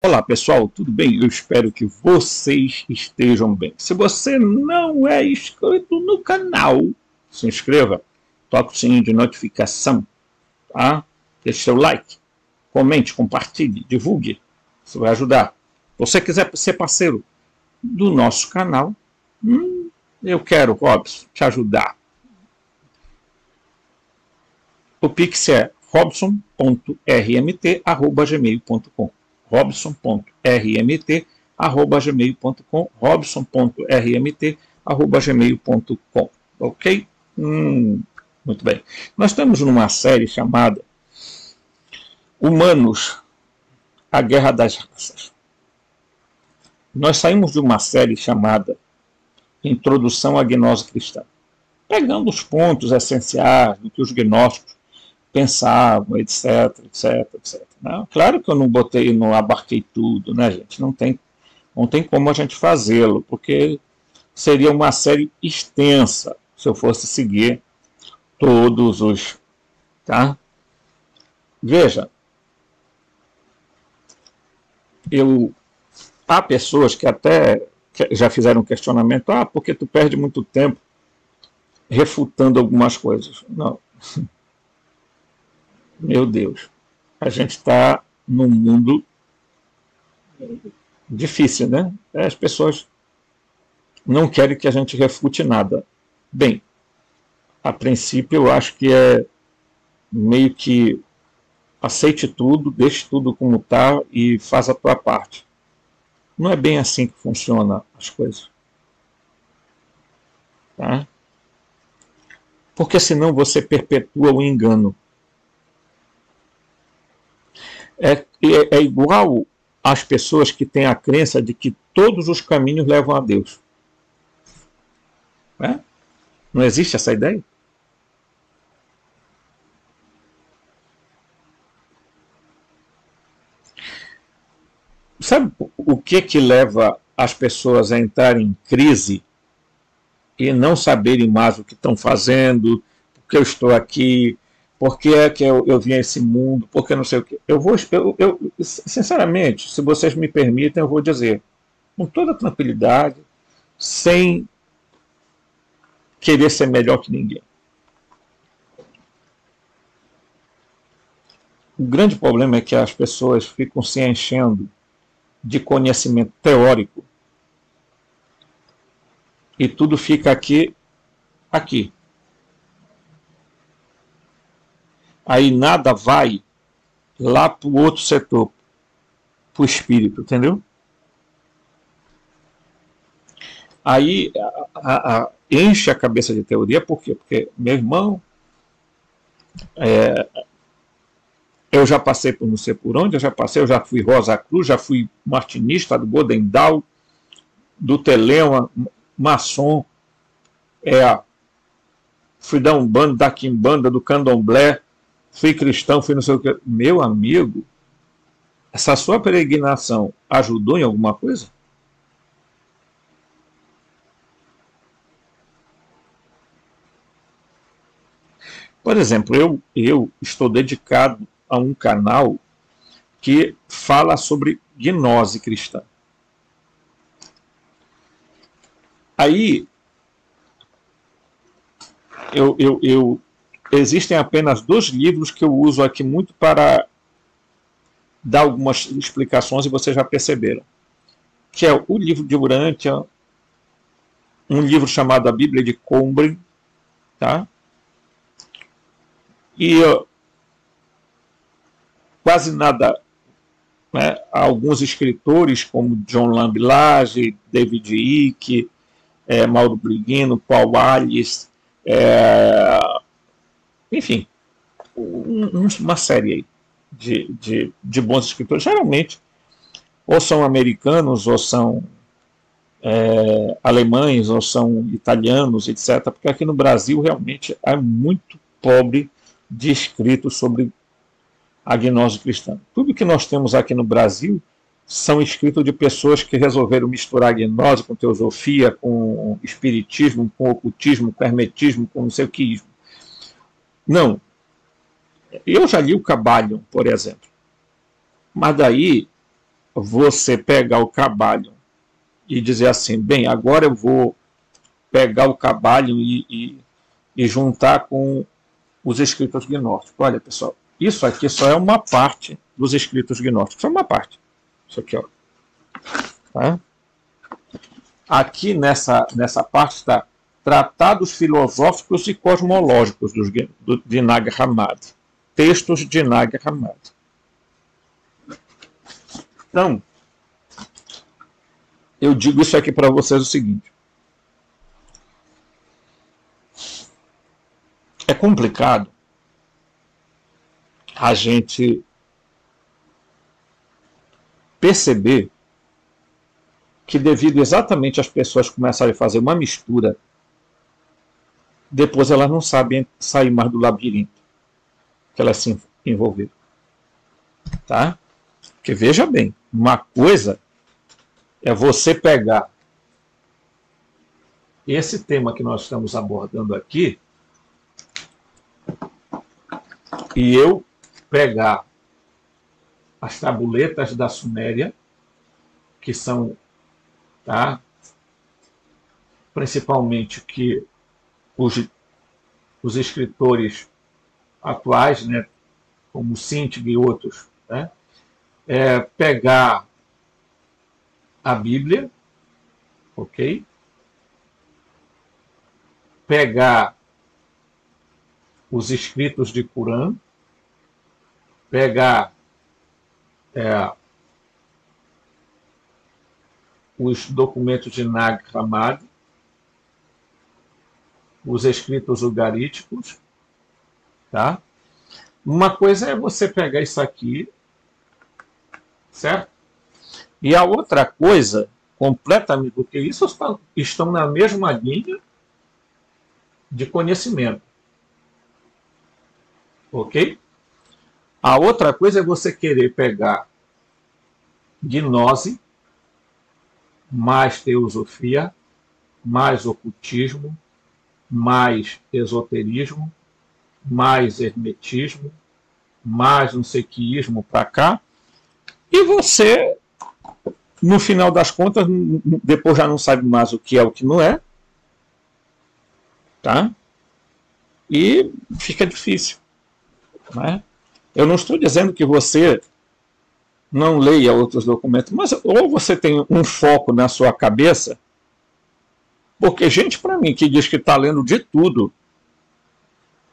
Olá pessoal, tudo bem? Eu espero que vocês estejam bem. Se você não é inscrito no canal, se inscreva, toque o sininho de notificação, tá? Deixe seu like, comente, compartilhe, divulgue, isso vai ajudar. Se você quiser ser parceiro do nosso canal, eu quero, Robson, te ajudar. O Pix é robson.rmt@gmail.com. robson.rmt@gmail.com. robson.rmt@gmail.com. Ok? Muito bem. Nós estamos numa série chamada Humanos, a Guerra das Raças. Nós saímos de uma série chamada Introdução à Gnose Cristã, pegando os pontos essenciais do que os gnósticos pensavam, etc, etc, etc. Não, claro que eu não abarquei tudo, né, gente? Não tem como a gente fazê-lo, porque seria uma série extensa se eu fosse seguir todos os, tá? Veja, há pessoas que até já fizeram um questionamento, porque tu perde muito tempo refutando algumas coisas. Não. Meu Deus, a gente está num mundo difícil, né? As pessoas não querem que a gente refute nada. Bem, a princípio eu acho que é meio que aceite tudo, deixe tudo como está e faça a tua parte. Não é bem assim que funcionam as coisas. Tá? Porque senão você perpetua o engano. É igual às pessoas que têm a crença de que todos os caminhos levam a Deus. Não existe essa ideia? Sabe o que leva as pessoas a entrarem em crise e não saberem mais o que estão fazendo, porque eu estou aqui, por que é que eu vim a esse mundo, porque não sei o que. Sinceramente, se vocês me permitem, eu vou dizer, com toda tranquilidade, sem querer ser melhor que ninguém. O grande problema é que as pessoas ficam se enchendo de conhecimento teórico e tudo fica aqui. Aí nada vai lá para o outro setor, para o espírito, entendeu? Aí enche a cabeça de teoria, por quê? Porque, meu irmão, eu já passei por não sei por onde, eu já fui Rosa Cruz, já fui martinista do Godendal, do Telema, maçom, fui da Umbanda, da Quimbanda, do Candomblé, fui cristão, fui não sei o que. Meu amigo, essa sua peregrinação ajudou em alguma coisa? Por exemplo, eu estou dedicado a um canal que fala sobre gnose cristã. Aí, existem apenas 2 livros que eu uso aqui muito para dar algumas explicações e vocês já perceberam. Que é o livro de Urântia, um livro chamado A Bíblia de Combray, tá? E quase nada, né? Alguns escritores como John Lamblage, David Icke, Mauro Briguino, Paul Wallis, enfim, uma série aí de bons escritores, geralmente ou são americanos, ou são alemães, ou são italianos, etc. Porque aqui no Brasil realmente é muito pobre de escritos sobre a gnose cristã. Tudo que nós temos aqui no Brasil são escritos de pessoas que resolveram misturar a gnose com teosofia, com espiritismo, com ocultismo, com hermetismo, com não sei o que. Não. Eu já li o Kybalion, por exemplo. Mas daí você pegar o Kabbalion e dizer assim, bem, agora eu vou pegar o Kabbalion e juntar com os escritos gnósticos. Olha, pessoal, isso aqui só é uma parte dos escritos gnósticos, só uma parte. Isso aqui, ó. Tá? Aqui nessa parte está Tratados Filosóficos e Cosmológicos de Nag Hammadi. Textos de Nag Hammadi. Então, eu digo isso aqui para vocês o seguinte. É complicado a gente perceber que devido exatamente às pessoas começarem a fazer uma mistura, depois elas não sabem sair mais do labirinto que elas se envolveram. Tá? Porque veja bem, uma coisa é você pegar esse tema que nós estamos abordando aqui e eu pegar as tabuletas da Suméria, que são, tá, principalmente que os escritores atuais, né, como Sintig e outros, né, pegar a Bíblia, ok? Pegar os escritos de Corão, pegar os documentos de Nag Hammadi, os escritos ugaríticos, tá? Uma coisa é você pegar isso aqui, certo? E a outra coisa, completamente, porque isso estão na mesma linha de conhecimento, ok? A outra coisa é você querer pegar gnose, mais teosofia, mais ocultismo, mais esoterismo, mais hermetismo, mais não sei queísmo para cá, e você, no final das contas, depois já não sabe mais o que é o que não é, tá? E fica difícil, né? Eu não estou dizendo que você não leia outros documentos, mas ou você tem um foco na sua cabeça, porque gente para mim que diz que está lendo de tudo,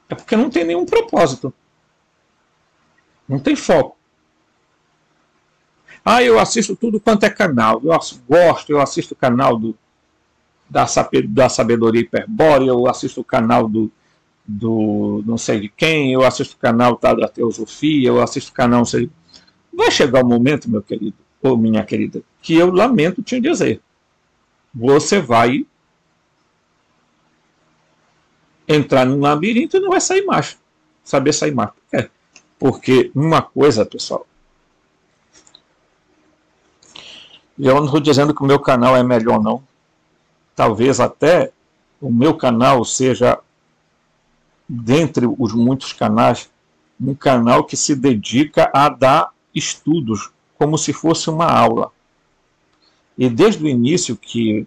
é porque não tem nenhum propósito. Não tem foco. Ah, eu assisto tudo quanto é canal. Eu assisto o canal da Sabedoria Hiperbórea, eu assisto o canal do não sei de quem, eu assisto o canal da Teosofia, eu assisto o canal não sei. Vai chegar o momento, meu querido, ou minha querida, que eu lamento te dizer. Você vai entrar num labirinto e não vai sair mais. Saber sair mais. Por quê? Porque uma coisa, pessoal, e eu não estou dizendo que o meu canal é melhor, não. Talvez até o meu canal seja, dentre os muitos canais, um canal que se dedica a dar estudos, como se fosse uma aula. E desde o início que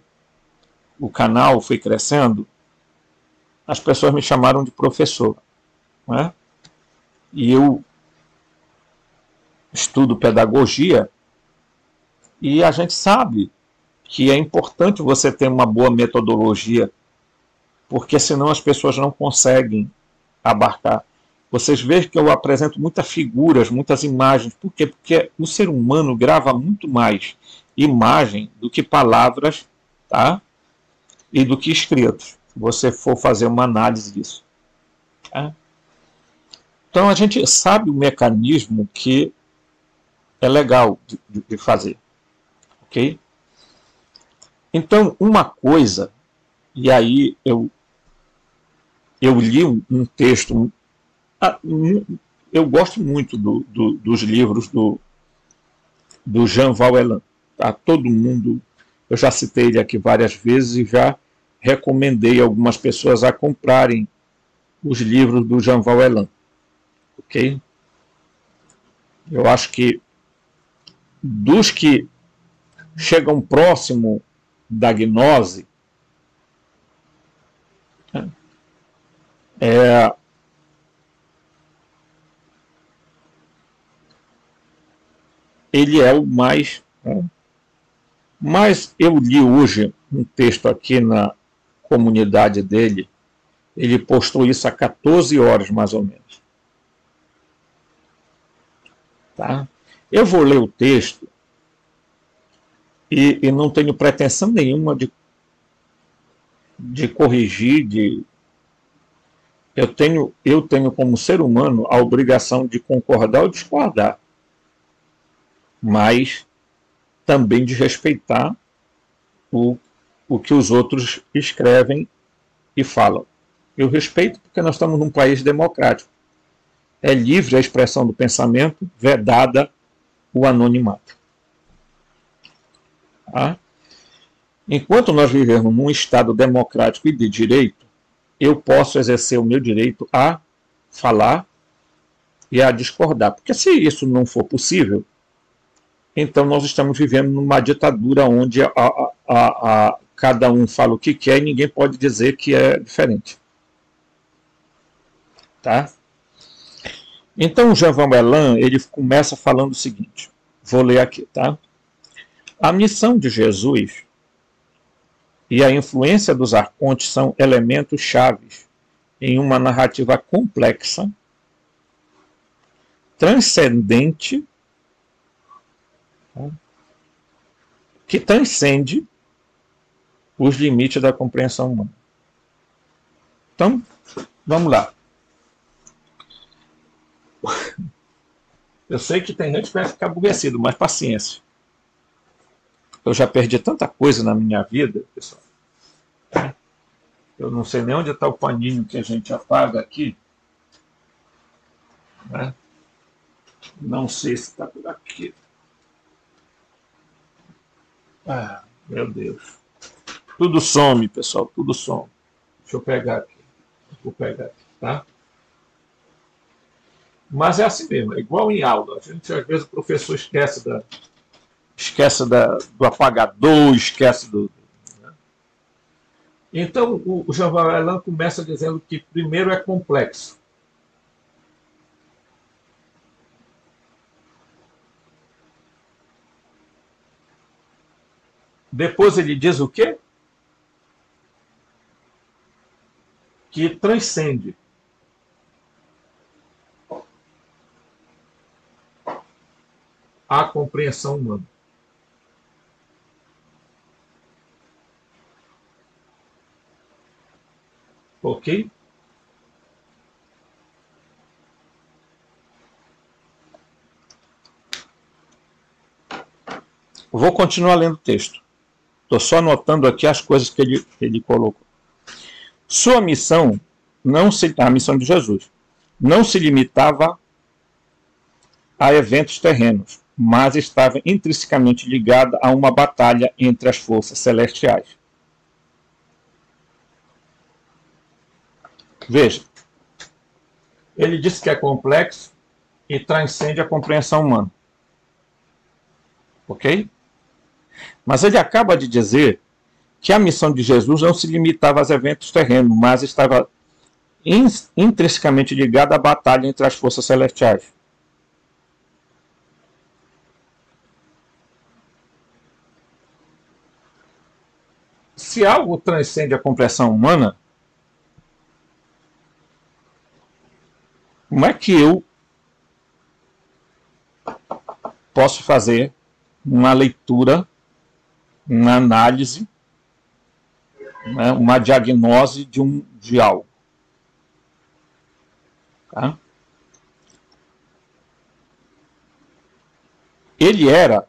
o canal foi crescendo, as pessoas me chamaram de professor, né? E eu estudo pedagogia e a gente sabe que é importante você ter uma boa metodologia, porque senão as pessoas não conseguem abarcar. Vocês vejam que eu apresento muitas figuras, muitas imagens. Por quê? Porque o ser humano grava muito mais imagem do que palavras, tá? E do que escritos, se você for fazer uma análise disso. Tá? Então a gente sabe o mecanismo que é legal de fazer. Ok? Então, uma coisa, e aí eu li um texto, eu gosto muito dos livros do Jean Valjean. Tá? Todo mundo, eu já citei ele aqui várias vezes e já recomendei algumas pessoas a comprarem os livros do Jean Valjean. Ok? Eu acho que dos que chegam próximo da gnose, ele é o mais... Mas eu li hoje um texto aqui na comunidade dele, ele postou isso há 14 horas, mais ou menos. Tá? Eu vou ler o texto e não tenho pretensão nenhuma de corrigir, eu tenho como ser humano a obrigação de concordar ou discordar, mas também de respeitar o que os outros escrevem e falam. Eu respeito porque nós estamos num país democrático. É livre a expressão do pensamento, vedada o anonimato. Tá? Enquanto nós vivemos num Estado democrático e de direito, eu posso exercer o meu direito a falar e a discordar. Porque se isso não for possível, então nós estamos vivendo numa ditadura onde cada um fala o que quer e ninguém pode dizer que é diferente. Tá? Então, Jean Van Bellan, ele começa falando o seguinte, vou ler aqui, tá? A missão de Jesus e a influência dos arcontes são elementos chaves em uma narrativa complexa, transcendente, que transcende os limites da compreensão humana. Então, vamos lá. Eu sei que tem gente que vai ficar aborrecido, mas paciência. Eu já perdi tanta coisa na minha vida, pessoal. Eu não sei nem onde está o paninho que a gente apaga aqui. Né? Não sei se está por aqui. Ah, meu Deus. Tudo some, pessoal, tudo some. Deixa eu pegar aqui. Vou pegar aqui, tá? Mas é assim mesmo, é igual em aula. A gente, às vezes, o professor esquece do apagador, esquece do... Né? Então, o Jean Van Bellan começa dizendo que primeiro é complexo. Depois ele diz o quê? Que transcende. A compreensão humana. Ok? Vou continuar lendo o texto. Estou só anotando aqui as coisas que ele colocou. Sua missão, a missão de Jesus, não se limitava a eventos terrenos, mas estava intrinsecamente ligada a uma batalha entre as forças celestiais. Veja, ele disse que é complexo e transcende a compreensão humana. Ok? Mas ele acaba de dizer que a missão de Jesus não se limitava aos eventos terrenos, mas estava intrinsecamente ligada à batalha entre as forças celestiais. Se algo transcende a compreensão humana, como é que eu posso fazer uma leitura, uma análise, né, uma diagnose de algo? Tá? Ele era,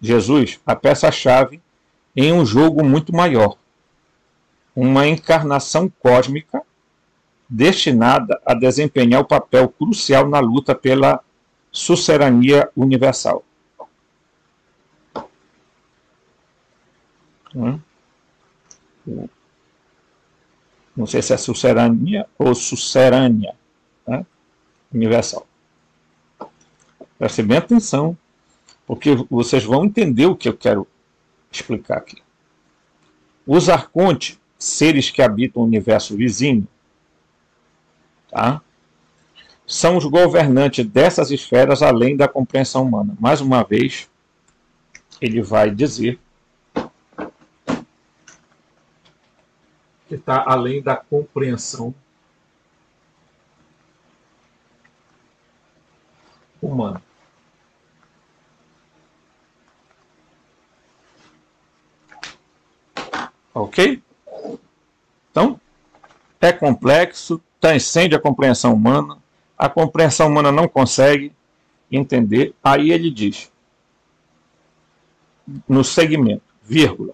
Jesus, a peça-chave em um jogo muito maior, uma encarnação cósmica destinada a desempenhar o papel crucial na luta pela suzerania universal. Não sei se é suzerania ou suzerânia, né? Universal. Preste bem atenção, porque vocês vão entender o que eu quero explicar aqui. Os arcontes, seres que habitam o universo vizinho, tá? São os governantes dessas esferas além da compreensão humana. Mais uma vez, ele vai dizer que está além da compreensão humana. Ok? Então, é complexo, transcende a compreensão humana, a compreensão humana não consegue entender. Aí ele diz, no segmento, vírgula,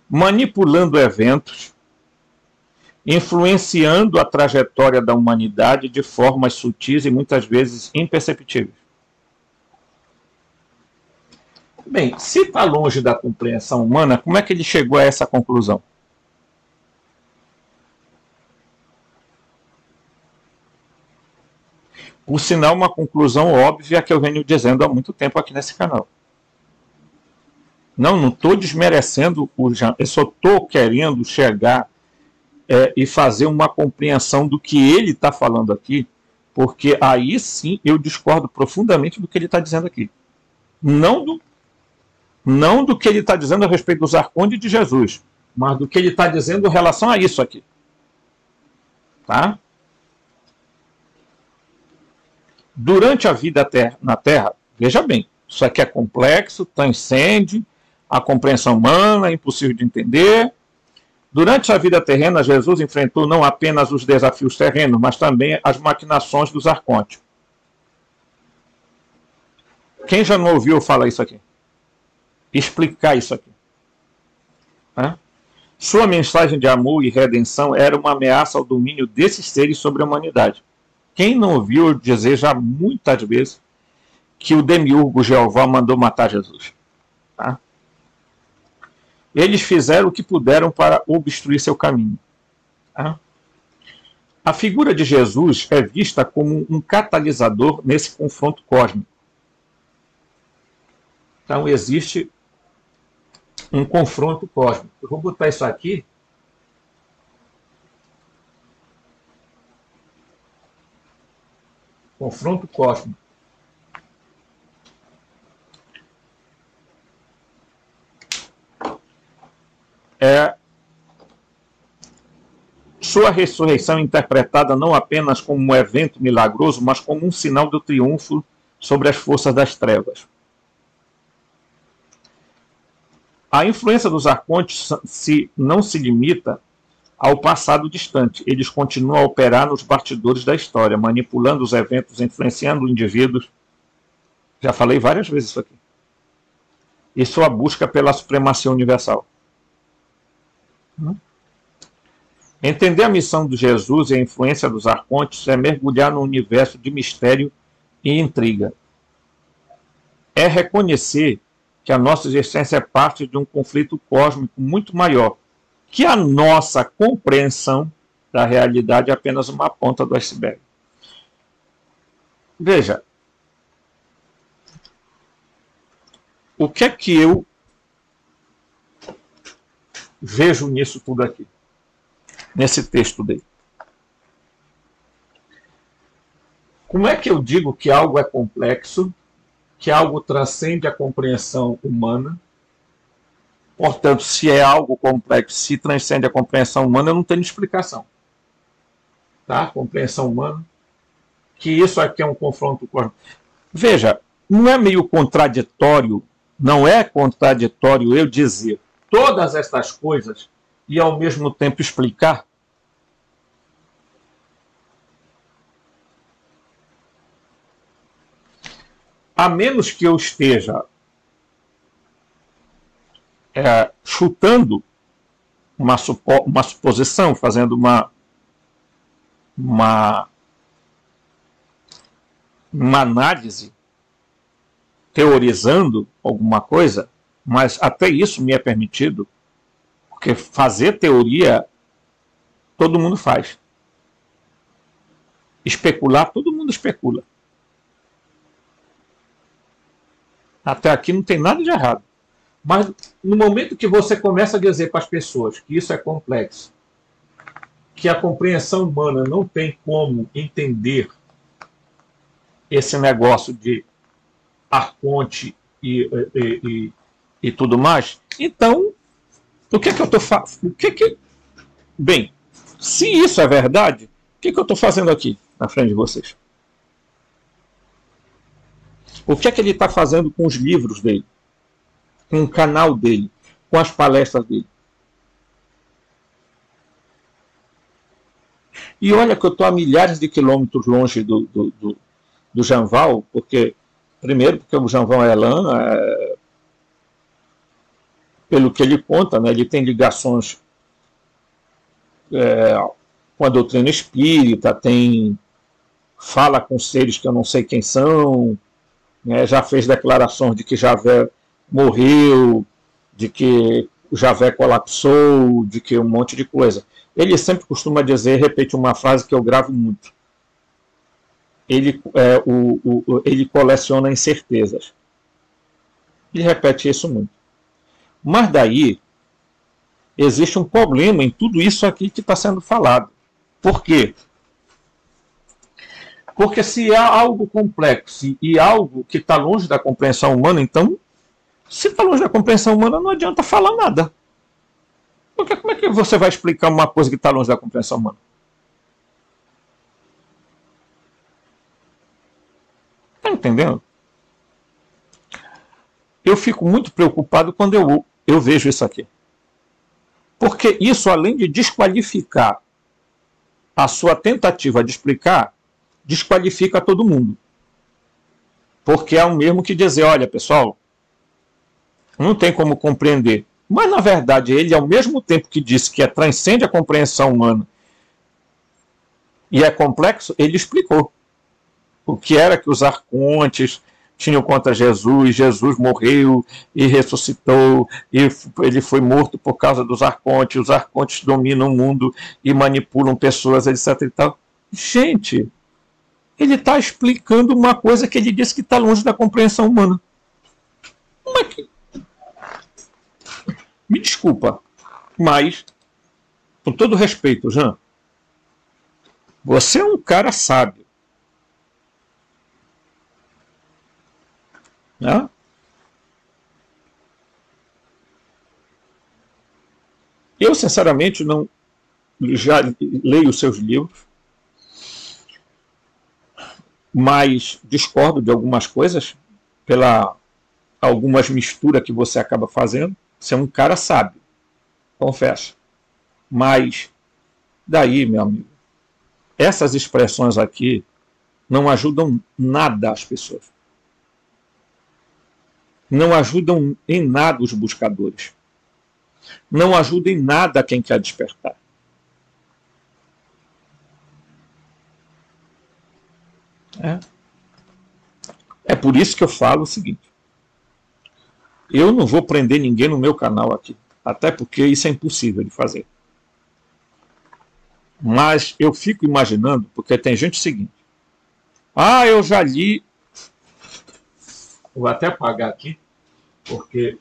manipulando eventos, influenciando a trajetória da humanidade de formas sutis e muitas vezes imperceptíveis. Bem, se está longe da compreensão humana, como é que ele chegou a essa conclusão? Por sinal, uma conclusão óbvia que eu venho dizendo há muito tempo aqui nesse canal. Não estou desmerecendo o Jean, eu só estou querendo chegar e fazer uma compreensão do que ele está falando aqui, porque aí sim eu discordo profundamente do que ele está dizendo aqui. Não do que ele está dizendo a respeito dos arcontes de Jesus, mas do que ele está dizendo em relação a isso aqui. Tá? Durante a vida na Terra, veja bem, isso aqui é complexo, transcende a compreensão humana, é impossível de entender. Durante a vida terrena, Jesus enfrentou não apenas os desafios terrenos, mas também as maquinações dos arcontes. Quem já não ouviu falar isso aqui? Explicar isso aqui. Sua mensagem de amor e redenção era uma ameaça ao domínio desses seres sobre a humanidade. Quem não ouviu dizer já muitas vezes que o demiurgo Jeová mandou matar Jesus? Tá? Eles fizeram o que puderam para obstruir seu caminho. Tá? A figura de Jesus é vista como um catalisador nesse confronto cósmico. Então existe um confronto cósmico. Eu vou botar isso aqui. Confronto cósmico. Sua ressurreição é interpretada não apenas como um evento milagroso, mas como um sinal do triunfo sobre as forças das trevas. A influência dos arcontes não se limita ao passado distante. Eles continuam a operar nos bastidores da história, manipulando os eventos, influenciando indivíduos. Já falei várias vezes isso aqui. E sua busca pela supremacia universal. Entender a missão de Jesus e a influência dos arcontes é mergulhar no universo de mistério e intriga. É reconhecer que a nossa existência é parte de um conflito cósmico muito maior, que a nossa compreensão da realidade é apenas uma ponta do iceberg. Veja, o que é que eu vejo nisso tudo aqui, nesse texto dele? Como é que eu digo que algo é complexo, que algo transcende a compreensão humana? Portanto, se é algo complexo, se transcende a compreensão humana, eu não tenho explicação. Tá? Compreensão humana. Que isso aqui é um confronto com... Veja, não é meio contraditório, não é contraditório eu dizer todas estas coisas e ao mesmo tempo explicar? A menos que eu esteja chutando uma suposição, fazendo uma análise, teorizando alguma coisa, mas até isso me é permitido, porque fazer teoria todo mundo faz. Especular, todo mundo especula. Até aqui não tem nada de errado. Mas no momento que você começa a dizer para as pessoas que isso é complexo, que a compreensão humana não tem como entender esse negócio de arconte e tudo mais, então, o que é que eu estou fazendo? Bem, se isso é verdade, o que é que eu estou fazendo aqui na frente de vocês? O que é que ele está fazendo com os livros dele? Com o canal dele? Com as palestras dele? E olha que eu estou a milhares de quilômetros longe do Janval, porque, primeiro, porque o Janval Elan, pelo que ele conta, né, ele tem ligações com a doutrina espírita, fala com seres que eu não sei quem são, né, já fez declarações de que Javé morreu, de que o Javé colapsou, de que um monte de coisa. Ele sempre costuma dizer, repete uma frase que eu gravo muito. Ele coleciona incertezas. Ele repete isso muito. Mas daí existe um problema em tudo isso aqui que está sendo falado. Por quê? Porque se há algo complexo e algo que está longe da compreensão humana, então, se está longe da compreensão humana, não adianta falar nada. Porque como é que você vai explicar uma coisa que está longe da compreensão humana? Está entendendo? Eu fico muito preocupado quando eu vejo isso aqui. Porque isso, além de desqualificar a sua tentativa de explicar, desqualifica todo mundo. Porque é o mesmo que dizer, olha, pessoal, não tem como compreender. Mas, na verdade, ele, ao mesmo tempo que disse que transcende a compreensão humana e é complexo, ele explicou o que era que os arcontes tinham contra Jesus, Jesus morreu e ressuscitou, e ele foi morto por causa dos arcontes, os arcontes dominam o mundo e manipulam pessoas, etc. E tal. Gente, ele está explicando uma coisa que ele disse que está longe da compreensão humana. Como é que... Me desculpa, mas, com todo respeito, Jean, você é um cara sábio. Né? Eu, sinceramente, não já leio os seus livros, mas discordo de algumas coisas pela algumas misturas que você acaba fazendo. Você é um cara sábio, confesso. Mas daí, meu amigo, essas expressões aqui não ajudam nada as pessoas. Não ajudam em nada os buscadores. Não ajudam em nada quem quer despertar. É por isso que eu falo o seguinte. Eu não vou prender ninguém no meu canal aqui. Até porque isso é impossível de fazer. Mas eu fico imaginando, porque tem gente seguinte. Ah, eu já li. Vou até apagar aqui, porque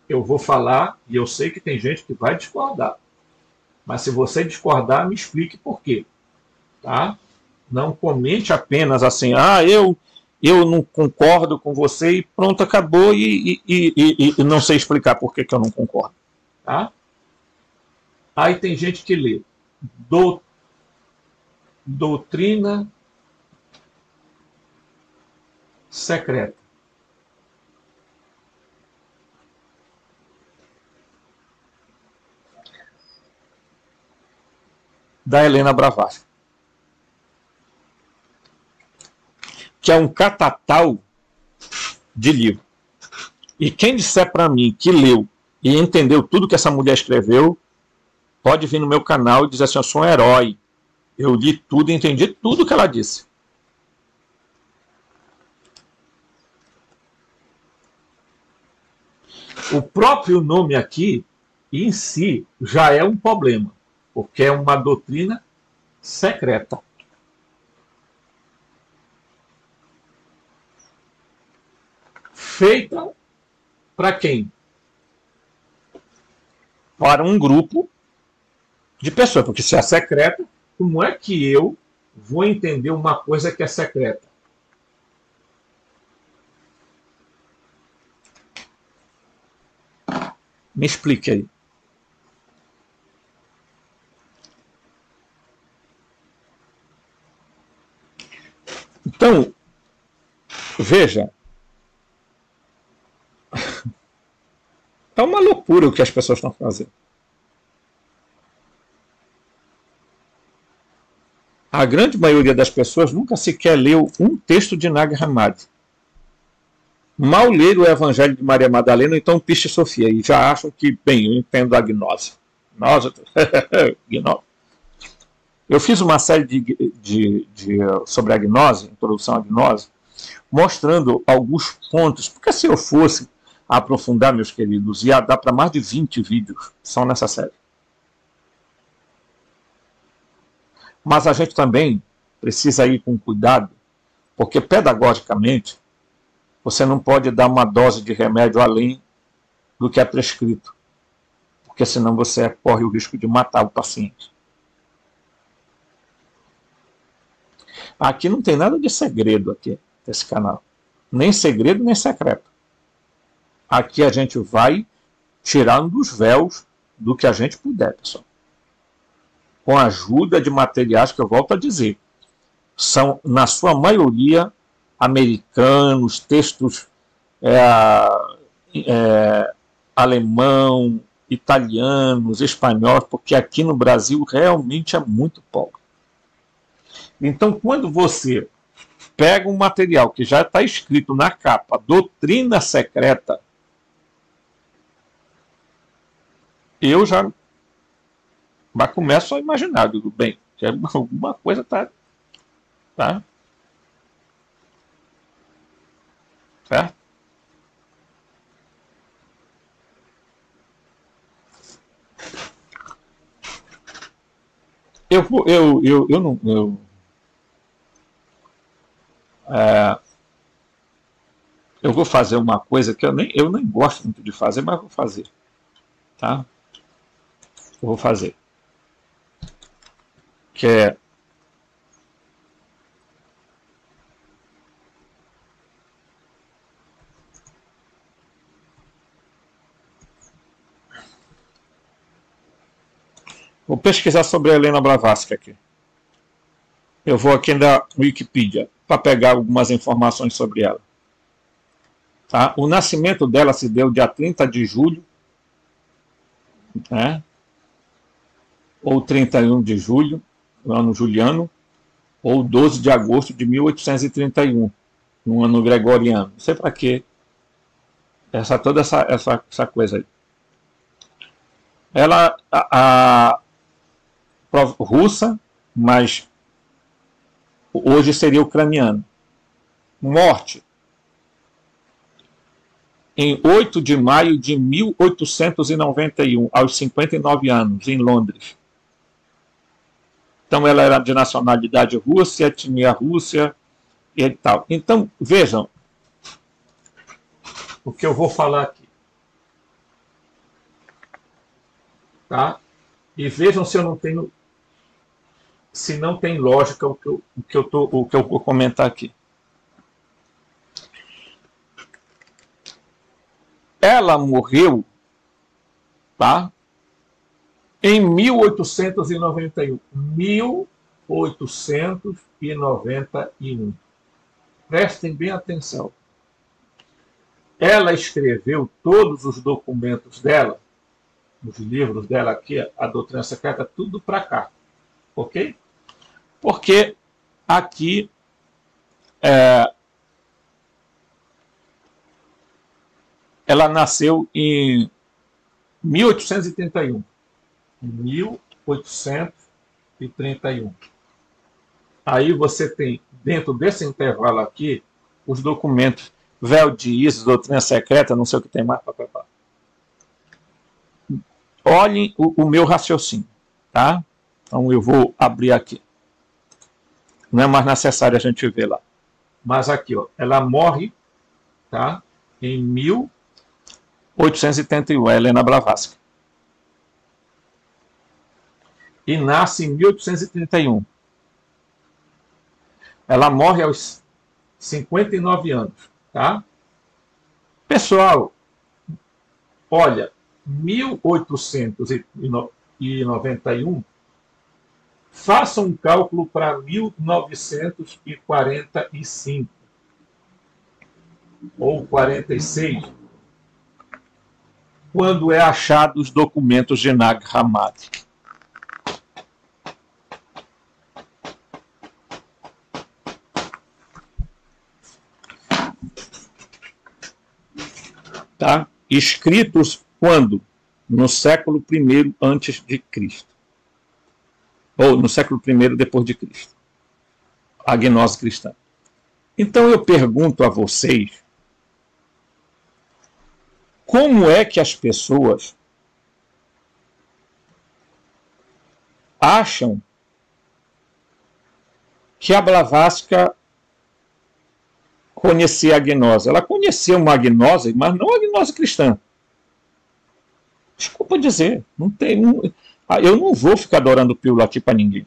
eu vou falar e eu sei que tem gente que vai discordar. Mas se você discordar, me explique por quê. Tá? Não comente apenas assim, eu não concordo com você e pronto, acabou e não sei explicar por que eu não concordo. Tá? Aí tem gente que lê doutrina secreta. Da Helena Blavatsky. Que é um catatal de livro. E quem disser para mim que leu e entendeu tudo que essa mulher escreveu, pode vir no meu canal e dizer assim, eu sou um herói. Eu li tudo e entendi tudo que ela disse. O próprio nome aqui, em si, já é um problema, porque é uma doutrina secreta. feita para quem? Para um grupo de pessoas, porque se é secreta, como é que eu vou entender uma coisa que é secreta? Me explique aí. Então, veja, é uma loucura o que as pessoas estão fazendo. A grande maioria das pessoas nunca sequer leu um texto de Nag Hammadi. Mal ler o Evangelho de Maria Madalena, então Piste Sofia, e já acham que, bem, eu entendo a gnose. Eu fiz uma série sobre a gnose, introdução à gnose, mostrando alguns pontos, porque se eu fosse aprofundar, meus queridos, ia dar para mais de 20 vídeos só nessa série. Mas a gente também precisa ir com cuidado, porque pedagogicamente você não pode dar uma dose de remédio além do que é prescrito, porque senão você corre o risco de matar o paciente. Aqui não tem nada de segredo aqui, nesse canal. Nem segredo, nem secreto. Aqui a gente vai tirando os véus do que a gente puder, pessoal. Com a ajuda de materiais que eu volto a dizer, são, na sua maioria, americanos, textos alemão, italianos, espanhóis, porque aqui no Brasil realmente é muito pobre. Então, quando você pega um material que já está escrito na capa, doutrina secreta, eu já começo a imaginar, digo, bem, que alguma coisa tá? Certo? Eu vou fazer uma coisa que eu nem gosto muito de fazer, mas vou fazer, tá? Eu vou fazer, que é vou pesquisar sobre a Helena Blavatsky aqui. Eu vou aqui na Wikipedia para pegar algumas informações sobre ela. Tá? O nascimento dela se deu dia 30 de julho, né? Ou 31 de julho, no ano juliano, ou 12 de agosto de 1831, no ano gregoriano. Não sei para quê. Toda essa coisa aí. Ela, russa, mas hoje seria ucraniana. Morte em 8 de maio de 1891, aos 59 anos, em Londres. Então ela era de nacionalidade russa, etnia russa e tal. Então, vejam o que eu vou falar aqui. Tá? E vejam se eu não tenho, se não tem lógica o que eu vou comentar aqui. Ela morreu, tá? Em 1891. 1891. Prestem bem atenção. Ela escreveu todos os documentos dela, os livros dela aqui, a doutrina secreta, tudo para cá. Ok? Porque aqui ela nasceu em 1831. 1831. Aí você tem, dentro desse intervalo aqui, os documentos, véu de Isis, doutrina secreta, não sei o que tem mais. Olhem o meu raciocínio, tá? Então eu vou abrir aqui. Não é mais necessário a gente ver lá. Mas aqui, ó, ela morre, tá? em 1881, a Helena Blavatsky. E nasce em 1831. Ela morre aos 59 anos. Tá? Pessoal, olha, 1891, faça um cálculo para 1945 ou 46, quando é achado os documentos de Nag Hammadi. Tá? Escritos quando? No século I antes de Cristo. Ou no século I depois de Cristo. A gnose cristã. Então eu pergunto a vocês, como é que as pessoas acham que a Blavatsky conhecia a gnose? Ela conhecia uma gnose, mas não a gnose cristã. Desculpa dizer, não tem, eu não vou ficar adorando pílula aqui para ninguém.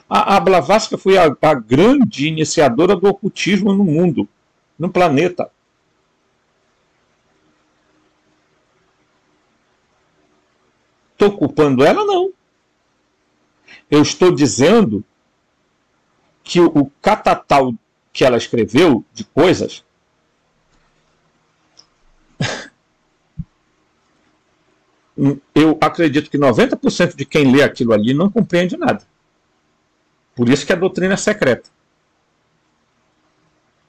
A Blavatsky foi a grande iniciadora do ocultismo no mundo, no planeta. Estou culpando ela? Não. Eu estou dizendo que o catatal que ela escreveu de coisas eu acredito que 90% de quem lê aquilo ali não compreende nada. Por isso que a doutrina é secreta.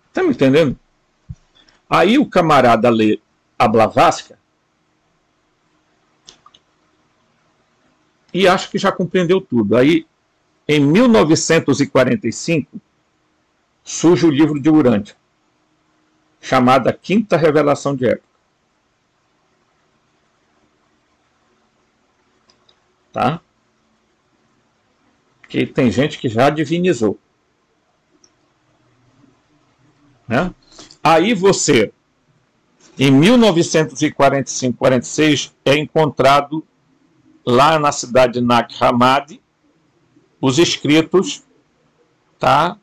Está me entendendo? Aí o camarada lê a Blavatsky e acha que já compreendeu tudo. Aí, em 1945, surge o livro de Urântia, chamado A Quinta Revelação de Época. Tá? Que tem gente que já divinizou. Né? Aí você, em 1945, 46, é encontrado lá na cidade de Nag Hammadi os escritos, tá,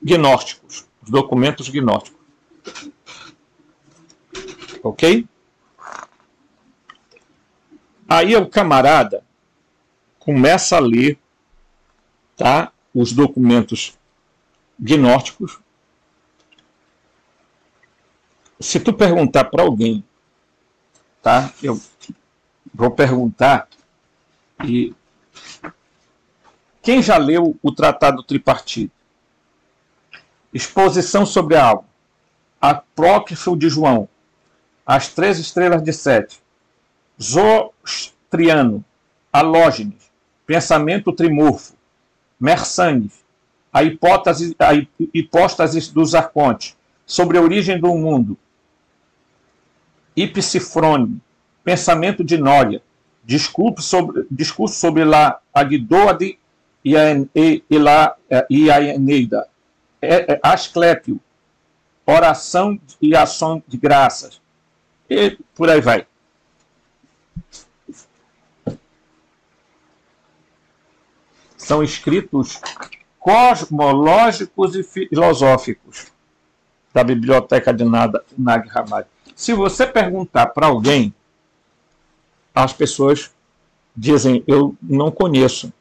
gnósticos, os documentos gnósticos. Ok? Aí o camarada começa a ler, tá, os documentos gnósticos. Se tu perguntar para alguém, tá, eu vou perguntar, e quem já leu o Tratado Tripartite? Exposição sobre a alma, Apócrifo de João, As Três Estrelas de Sete, Zostriano, Alógenes, Pensamento Trimorfo, Mersanes, a hipóstase dos arcontes, sobre a origem do mundo, Ipsifrone, Pensamento de Nória, discurso sobre la Agdoade e a Eneida, Asclépio, Oração e Ação de Graças, e por aí vai. São escritos cosmológicos e filosóficos da biblioteca de Nag Hammadi. Se você perguntar para alguém, as pessoas dizem, eu não conheço.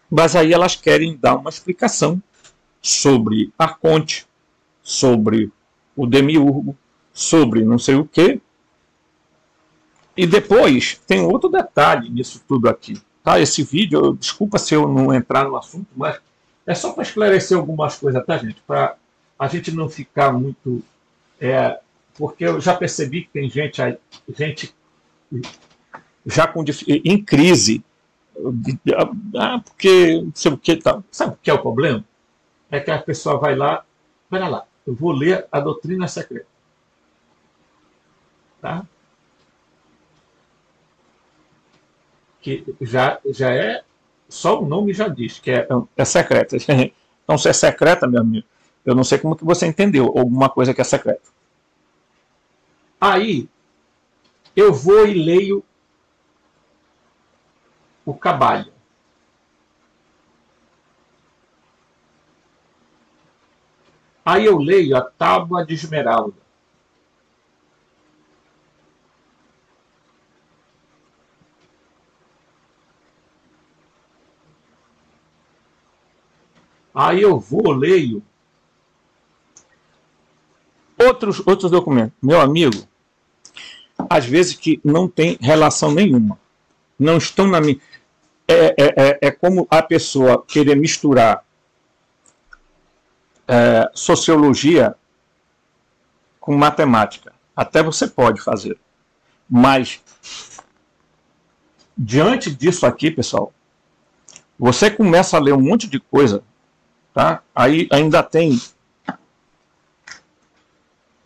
Mas aí elas querem dar uma explicação sobre Arconte, sobre o Demiurgo, sobre não sei o quê. E depois tem outro detalhe nisso tudo aqui. Tá? Esse vídeo, desculpa se eu não entrar no assunto, mas é só para esclarecer algumas coisas, tá, gente? Para a gente não ficar muito... porque eu já percebi que tem gente já em crise, porque não sei o que tal. Sabe o que é o problema? É que a pessoa vai lá, pera lá, eu vou ler a doutrina secreta. Tá? Que já é Só o nome já diz que é secreta. Então, se é secreta, meu amigo, eu não sei como que você entendeu alguma coisa que é secreta. Aí, eu vou e leio o Cabalho. Aí eu leio a Tábua de Esmeralda. Aí eu vou, leio outros documentos. Meu amigo, às vezes que não tem relação nenhuma. Não estão na minha... É como a pessoa querer misturar sociologia com matemática. Até você pode fazer. Mas, diante disso aqui, pessoal, você começa a ler um monte de coisa, tá? Aí ainda tem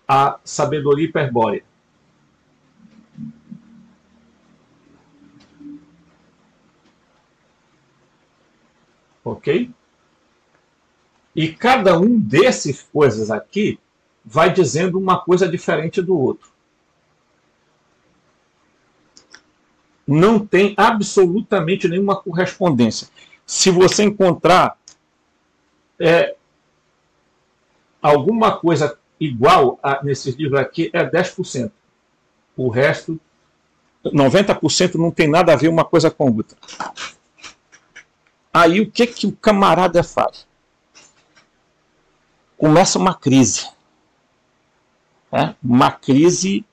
a sabedoria hiperbórea. Ok? E cada um desses coisas aqui vai dizendo uma coisa diferente do outro. Não tem absolutamente nenhuma correspondência. Se você encontrar alguma coisa igual nesses livros aqui, é 10%. O resto, 90% não tem nada a ver uma coisa com outra. Aí o que o camarada faz? Começa uma crise. Uma crise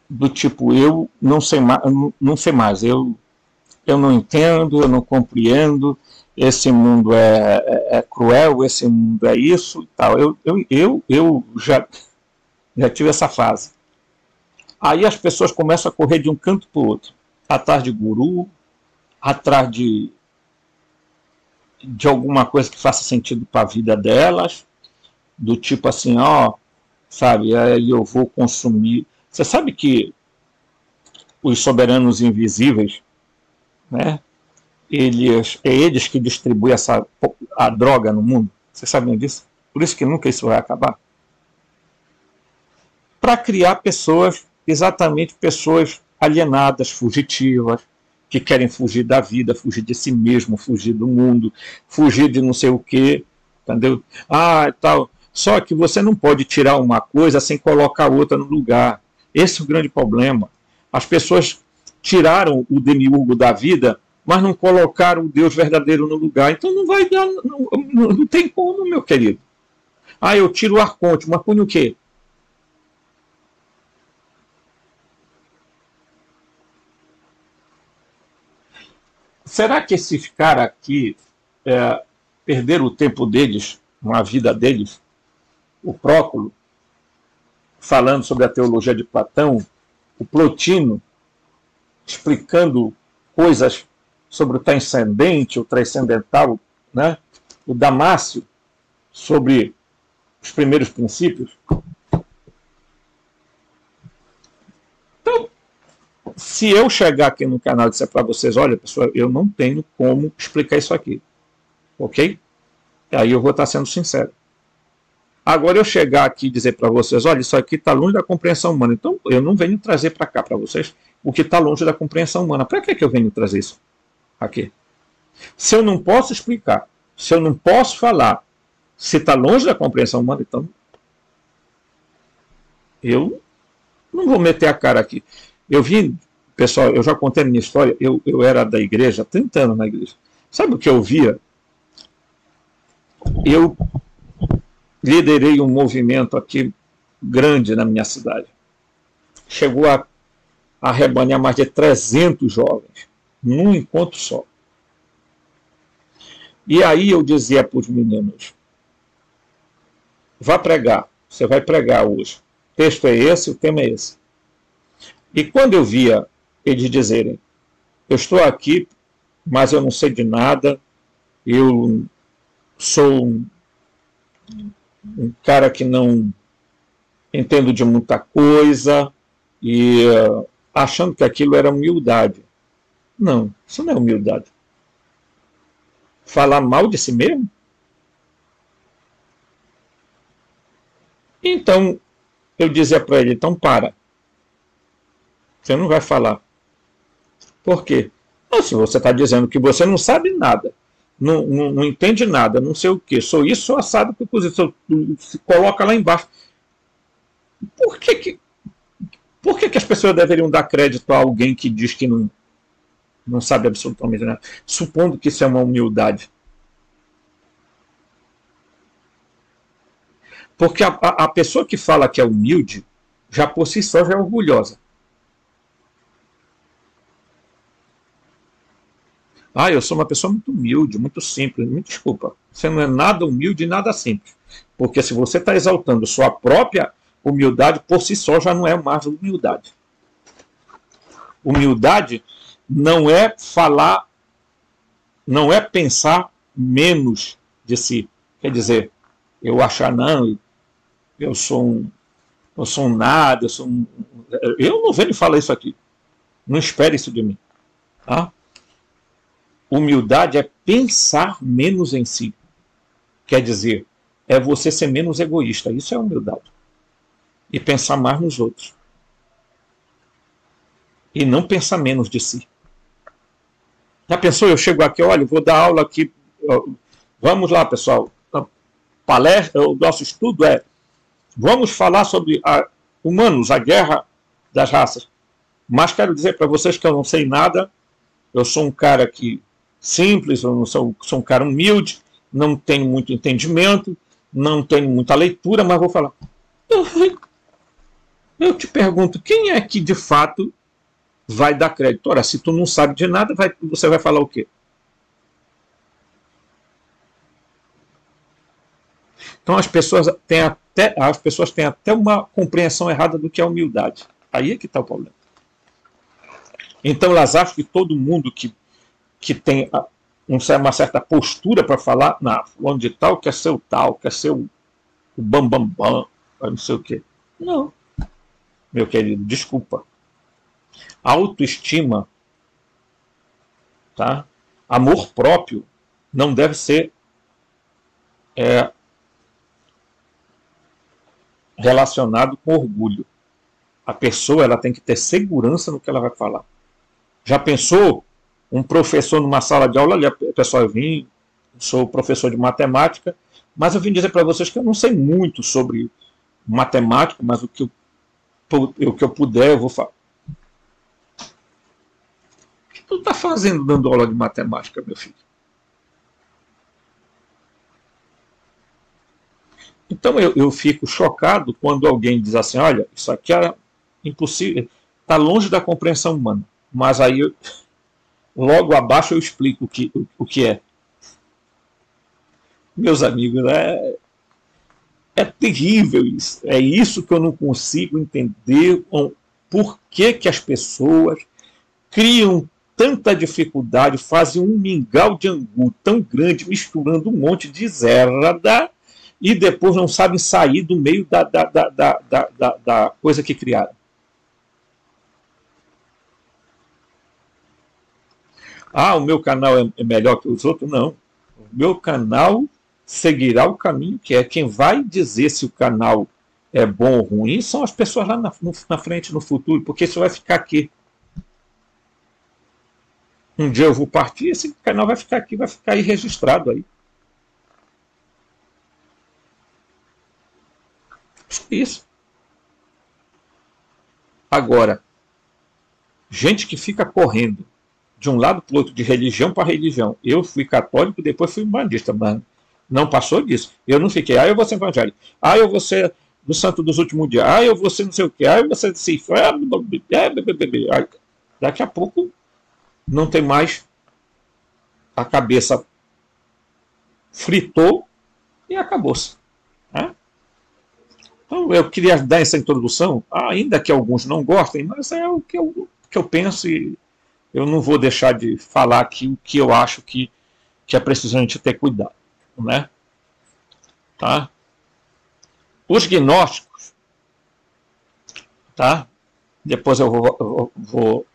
do tipo, eu não sei mais, eu não entendo, eu não compreendo, esse mundo é cruel, esse mundo é isso e tal. Eu já tive essa fase. Aí as pessoas começam a correr de um canto para o outro, atrás de guru, atrás de alguma coisa que faça sentido para a vida delas, do tipo assim, sabe, aí eu vou consumir. Você sabe que os soberanos invisíveis, né, eles que distribuem a droga no mundo. Vocês sabem disso? Por isso que nunca isso vai acabar. Para criar pessoas, exatamente pessoas alienadas, fugitivas, que querem fugir da vida, fugir de si mesmo, fugir do mundo, fugir de não sei o quê, entendeu? Tal. Só que você não pode tirar uma coisa sem colocar outra no lugar. Esse é o grande problema. As pessoas tiraram o demiurgo da vida, mas não colocaram o Deus verdadeiro no lugar. Então não vai dar, não tem como, meu querido. Eu tiro o arconte, mas põe o quê? Será que esses caras aqui perderam o tempo deles, a vida deles, o Próculo, falando sobre a teologia de Platão, o Plotino, explicando coisas sobre o transcendente, o transcendental, né? O Damácio, sobre os primeiros princípios? Então, se eu chegar aqui no canal e disser para vocês, olha, pessoal, eu não tenho como explicar isso aqui, ok? Aí eu vou estar sendo sincero. Agora eu chegar aqui e dizer para vocês, olha, isso aqui está longe da compreensão humana, então eu não venho trazer para cá para vocês o que está longe da compreensão humana. Para que eu venho trazer isso aqui? Se eu não posso explicar, se eu não posso falar, se está longe da compreensão humana, então eu não vou meter a cara aqui. Eu vim, pessoal, eu já contei a minha história, eu era da igreja, 30 anos na igreja. Sabe o que eu via? Eu liderei um movimento aqui grande na minha cidade. Chegou a arrebanhar mais de 300 jovens, num encontro só. E aí eu dizia para os meninos, vá pregar, você vai pregar hoje. O texto é esse, o tema é esse. E quando eu via eles dizerem, eu estou aqui, mas eu não sei de nada, eu sou um cara que não entendo de muita coisa, e achando que aquilo era humildade. Não, isso não é humildade. falar mal de si mesmo? Então, eu dizia para ele, então para. Você não vai falar. Por quê? Não, se você está dizendo que você não sabe nada, não entende nada, não sei o quê, sou isso, sou assado, que se coloca lá embaixo. Por que as pessoas deveriam dar crédito a alguém que diz que não sabe absolutamente nada? Supondo que isso é uma humildade. Porque a pessoa que fala que é humilde, já por si só já é orgulhosa. Ah, eu sou uma pessoa muito humilde, muito simples. Me desculpa, você não é nada humilde e nada simples. Porque se você está exaltando sua própria humildade, por si só já não é mais humildade. Humildade não é falar, não é pensar menos de si. Quer dizer, eu achar, não, eu sou um nada, eu não venho falar isso aqui. Não espere isso de mim. Tá? Humildade é pensar menos em si. Quer dizer, é você ser menos egoísta. Isso é humildade. E pensar mais nos outros. E não pensar menos de si. Já pensou? Eu chego aqui, olha, vou dar aula aqui. Vamos lá, pessoal. A palestra, o nosso estudo é: vamos falar sobre humanos, a guerra das raças. Mas quero dizer para vocês que eu não sei nada. Eu sou um cara que simples, eu não sou um cara humilde, não tenho muito entendimento, não tenho muita leitura, mas vou falar. Eu te pergunto, quem é que de fato vai dar crédito? Ora, se tu não sabe de nada, você vai falar o quê? Então as pessoas têm até uma compreensão errada do que é humildade. Aí é que está o problema. Então elas acham que todo mundo que tem uma certa postura para falar, fulano de tal quer ser o tal, quer ser o bambambam, não sei o quê. Não, meu querido, desculpa. Autoestima, tá? Amor próprio não deve ser relacionado com orgulho. A pessoa ela tem que ter segurança no que ela vai falar. Já pensou um professor numa sala de aula? Ali, pessoal, eu sou professor de matemática, mas eu vim dizer para vocês que eu não sei muito sobre matemática, mas o que eu puder eu vou falar. O que tu está fazendo dando aula de matemática, meu filho? Então eu fico chocado quando alguém diz assim, olha, isso aqui é impossível, está longe da compreensão humana. Mas aí, logo abaixo eu explico o que é. Meus amigos, é terrível isso. É isso que eu não consigo entender. Por que as pessoas criam tanta dificuldade, fazem um mingau de angu tão grande, misturando um monte de zerda, e depois não sabem sair do meio da coisa que criaram. Ah, o meu canal é melhor que os outros? Não. O meu canal seguirá o caminho que é. Quem vai dizer se o canal é bom ou ruim são as pessoas lá na frente, no futuro, porque isso vai ficar aqui. Um dia eu vou partir, esse canal vai ficar aqui, vai ficar aí registrado aí. Isso. Agora, gente que fica correndo de um lado para o outro, de religião para religião. Eu fui católico, depois fui bandista, mas não passou disso. Eu não fiquei, eu vou ser evangélico, eu vou ser do santo dos últimos dias, eu vou ser não sei o quê, eu vou ser cifra, daqui a pouco não tem mais, a cabeça fritou e acabou-se. Né? Então eu queria dar essa introdução, ainda que alguns não gostem, mas é o que eu penso e eu não vou deixar de falar aqui o que eu acho que é preciso a gente ter cuidado. Né? Tá? Os gnósticos, tá? Depois eu vou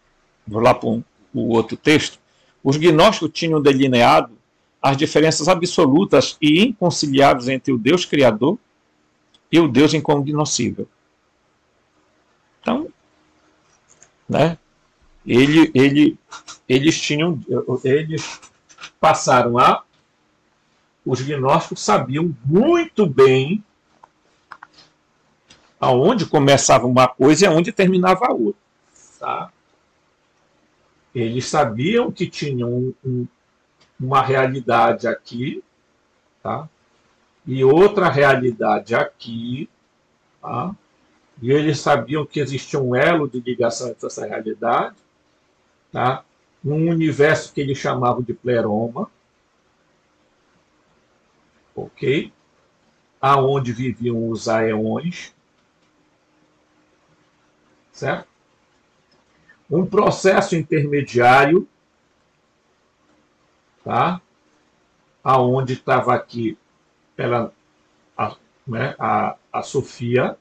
lá para o outro texto. Os gnósticos tinham delineado as diferenças absolutas e inconciliáveis entre o Deus Criador e o Deus incognoscível. Então, né, eles passaram a... Os gnósticos sabiam muito bem aonde começava uma coisa e aonde terminava a outra. Tá? Eles sabiam que tinham uma realidade aqui, tá? E outra realidade aqui, tá? E eles sabiam que existia um elo de ligação entre essa realidade, tá? Um universo que eles chamavam de pleroma, ok? Aonde viviam os aeões, certo? Um processo intermediário, tá? Aonde estava aqui a Sofia,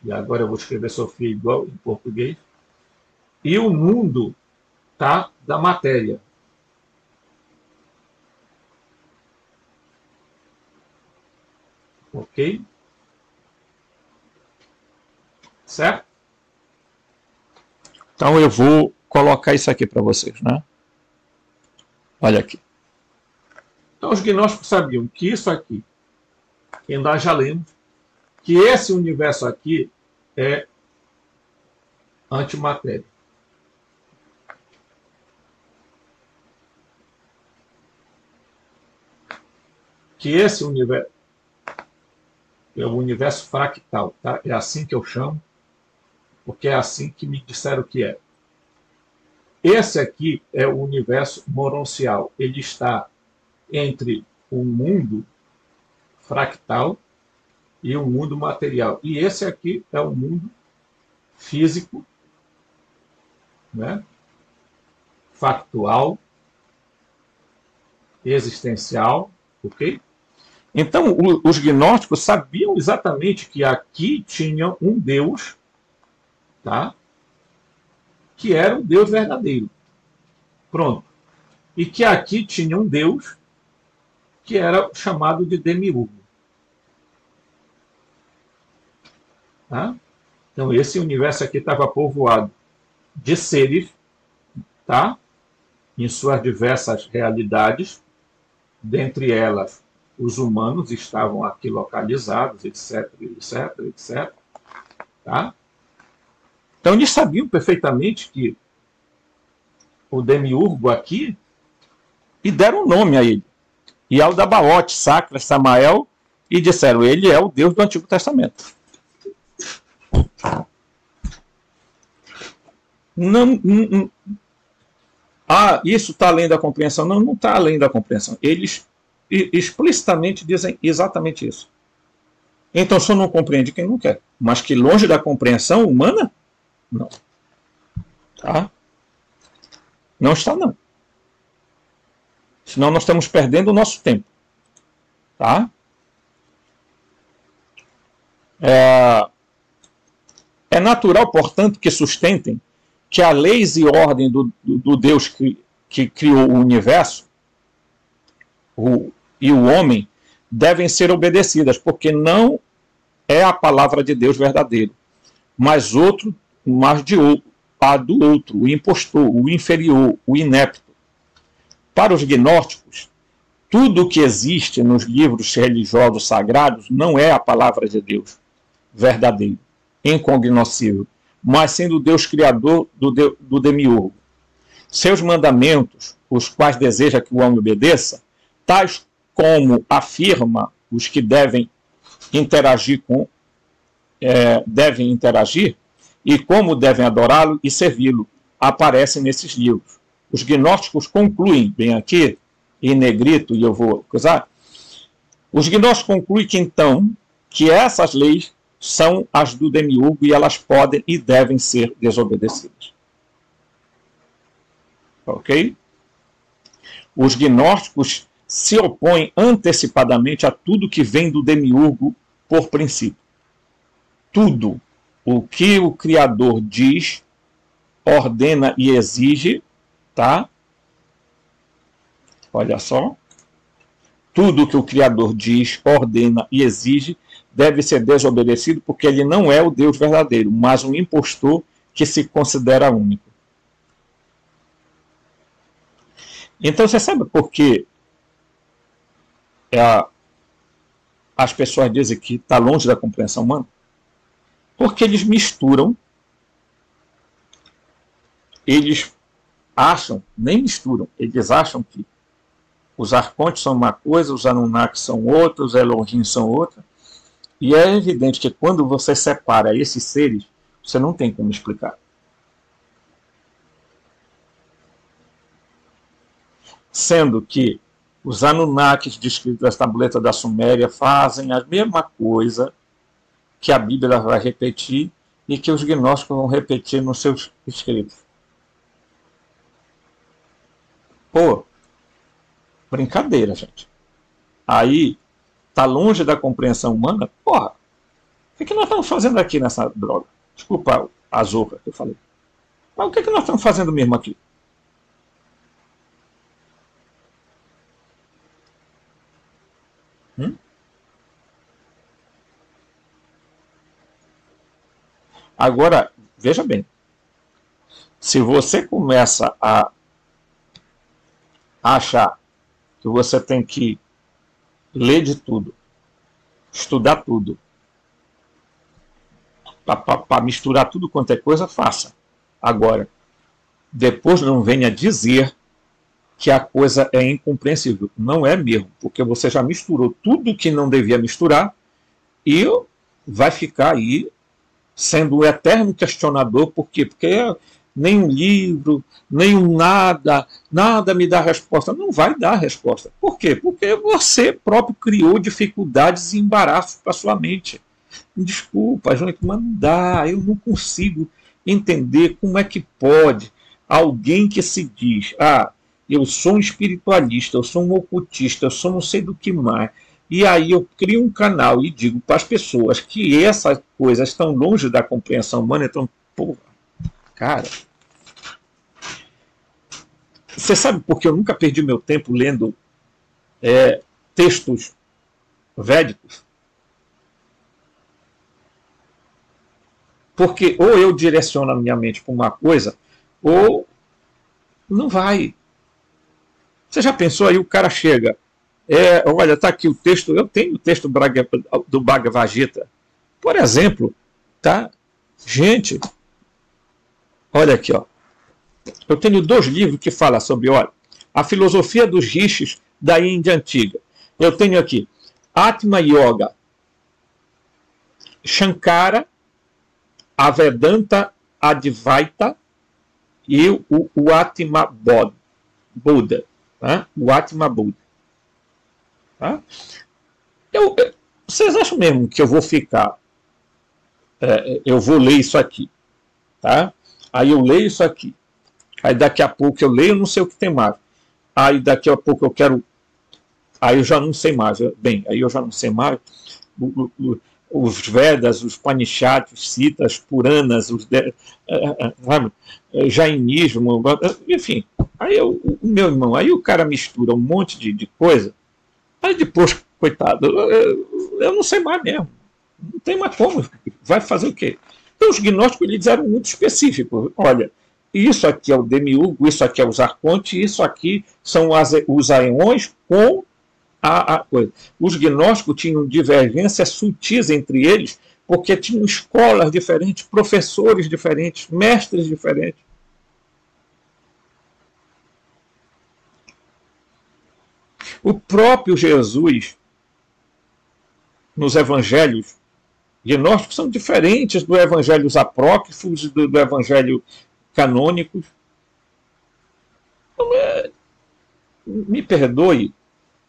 e agora eu vou escrever Sofia igual em português, e o mundo, tá, da matéria. Ok? Certo? Então eu vou colocar isso aqui para vocês, né? Olha aqui. Então os gnósticos sabiam que isso aqui, que nós já lemos, que esse universo aqui é antimatéria. Que esse universo é o universo fractal, tá? É assim que eu chamo, porque é assim que me disseram que é. Esse aqui é o universo moroncial. Ele está entre o mundo fractal e o mundo material. E esse aqui é o mundo físico, né? Factual, existencial, ok? Então, os gnósticos sabiam exatamente que aqui tinha um Deus, tá? Que era o Deus verdadeiro. Pronto. E que aqui tinha um Deus que era chamado de demiurgo. Tá? Então, esse universo aqui estava povoado de seres, tá? Em suas diversas realidades, dentre elas, os humanos estavam aqui localizados, etc, etc, etc. Tá? Então, eles sabiam perfeitamente que o demiurgo aqui, e deram um nome a ele. E ao Dabaote, Sacra, Samael, e disseram, ele é o Deus do Antigo Testamento. Não, isso está além da compreensão. Não, não está além da compreensão. Eles explicitamente dizem exatamente isso. Então, só não compreende quem não quer. Mas que longe da compreensão humana, não. Tá? Não está, não. Senão nós estamos perdendo o nosso tempo. Tá? É natural, portanto, que sustentem que a leis e ordem do Deus que criou o universo e o homem devem ser obedecidas, porque não é a palavra de Deus verdadeira, mas a do outro, o impostor, o inferior, o inepto. Para os gnósticos, tudo o que existe nos livros religiosos sagrados não é a palavra de Deus verdadeiro, incognoscível, mas sendo o Deus criador do demiurgo. Seus mandamentos, os quais deseja que o homem obedeça, tais como afirma os que devem interagir e como devem adorá-lo e servi-lo, aparecem nesses livros. Os gnósticos concluem, bem aqui, em negrito, e eu vou usar, os gnósticos concluem que então, que essas leis são as do demiurgo e elas podem e devem ser desobedecidas. Ok? Os gnósticos se opõem antecipadamente a tudo que vem do demiurgo por princípio. Tudo o que o Criador diz, ordena e exige, tá? Olha só. Tudo o que o Criador diz, ordena e exige deve ser desobedecido porque ele não é o Deus verdadeiro, mas um impostor que se considera único. Então você sabe por que as pessoas dizem que está longe da compreensão humana? Porque eles misturam, eles acham, nem misturam, eles acham que os arcontes são uma coisa, os Anunnaki são outra, os Elohim são outra. E é evidente que quando você separa esses seres, você não tem como explicar. Sendo que os Anunnakis descritos nas tabuletas da Suméria fazem a mesma coisa que a Bíblia vai repetir e que os gnósticos vão repetir nos seus escritos. Pô, brincadeira, gente. Aí, tá longe da compreensão humana? Porra, o que nós estamos fazendo aqui nessa droga? Desculpa a zorra que eu falei. Mas o que nós estamos fazendo mesmo aqui? Agora, veja bem. Se você começa a achar que você tem que ler de tudo, estudar tudo, para misturar tudo quanto é coisa, faça. Agora, depois não venha dizer que a coisa é incompreensível. Não é mesmo, porque você já misturou tudo que não devia misturar e vai ficar aí sendo o eterno questionador. Por quê? Porque nenhum livro, nenhum nada me dá resposta. Não vai dar resposta. Por quê? Porque você próprio criou dificuldades e embaraços para sua mente. Desculpa, João, mas não dá, eu não consigo entender como é que pode alguém que se diz, eu sou um espiritualista, eu sou um ocultista, eu sou não sei do que mais, e aí eu crio um canal e digo para as pessoas que essas coisas estão longe da compreensão humana. Então, porra, cara, você sabe por que eu nunca perdi meu tempo lendo textos védicos? Porque ou eu direciono a minha mente para uma coisa, ou não vai. Você já pensou aí, o cara chega, olha, está aqui o texto, eu tenho o texto do Bhagavad Gita, por exemplo, tá? Gente, olha aqui, ó. Eu tenho 2 livros que falam sobre, olha, a filosofia dos rishis da Índia Antiga. Eu tenho aqui Atma Yoga, Shankara, a Vedanta Advaita e o Atma Buddha. Tá? O Atma Buddha. Tá? Vocês acham mesmo que eu vou ficar... eu vou ler isso aqui. Tá? Aí eu leio isso aqui. Aí daqui a pouco eu leio, não sei o que tem mais. Aí daqui a pouco eu quero... Aí eu já não sei mais. Aí eu já não sei mais... Os Vedas, os Panishads, os Citas, Puranas, os Jainismo, enfim. Aí meu irmão, aí o cara mistura um monte de coisa, aí depois, coitado, eu não sei mais mesmo. Não tem mais como. Vai fazer o quê? Então os gnósticos eles eram muito específicos. Olha, isso aqui é o demiurgo, isso aqui é os arcontes, isso aqui são os aeões com a coisa. Os gnósticos tinham divergências sutis entre eles, porque tinham escolas diferentes, professores diferentes, mestres diferentes. O próprio Jesus, nos evangelhos gnósticos, são diferentes dos evangelhos apócrifos, do evangelho canônicos. Me perdoe,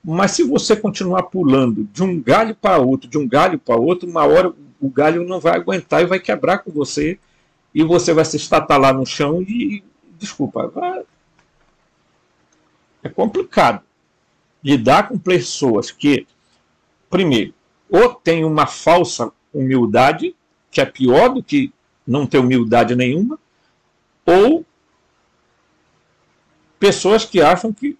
mas se você continuar pulando de um galho para outro, uma hora o galho não vai aguentar e vai quebrar com você, e você vai se estatalar no chão e, desculpa, é complicado lidar com pessoas que, primeiro, ou tem uma falsa humildade, que é pior do que não ter humildade nenhuma, ou pessoas que acham que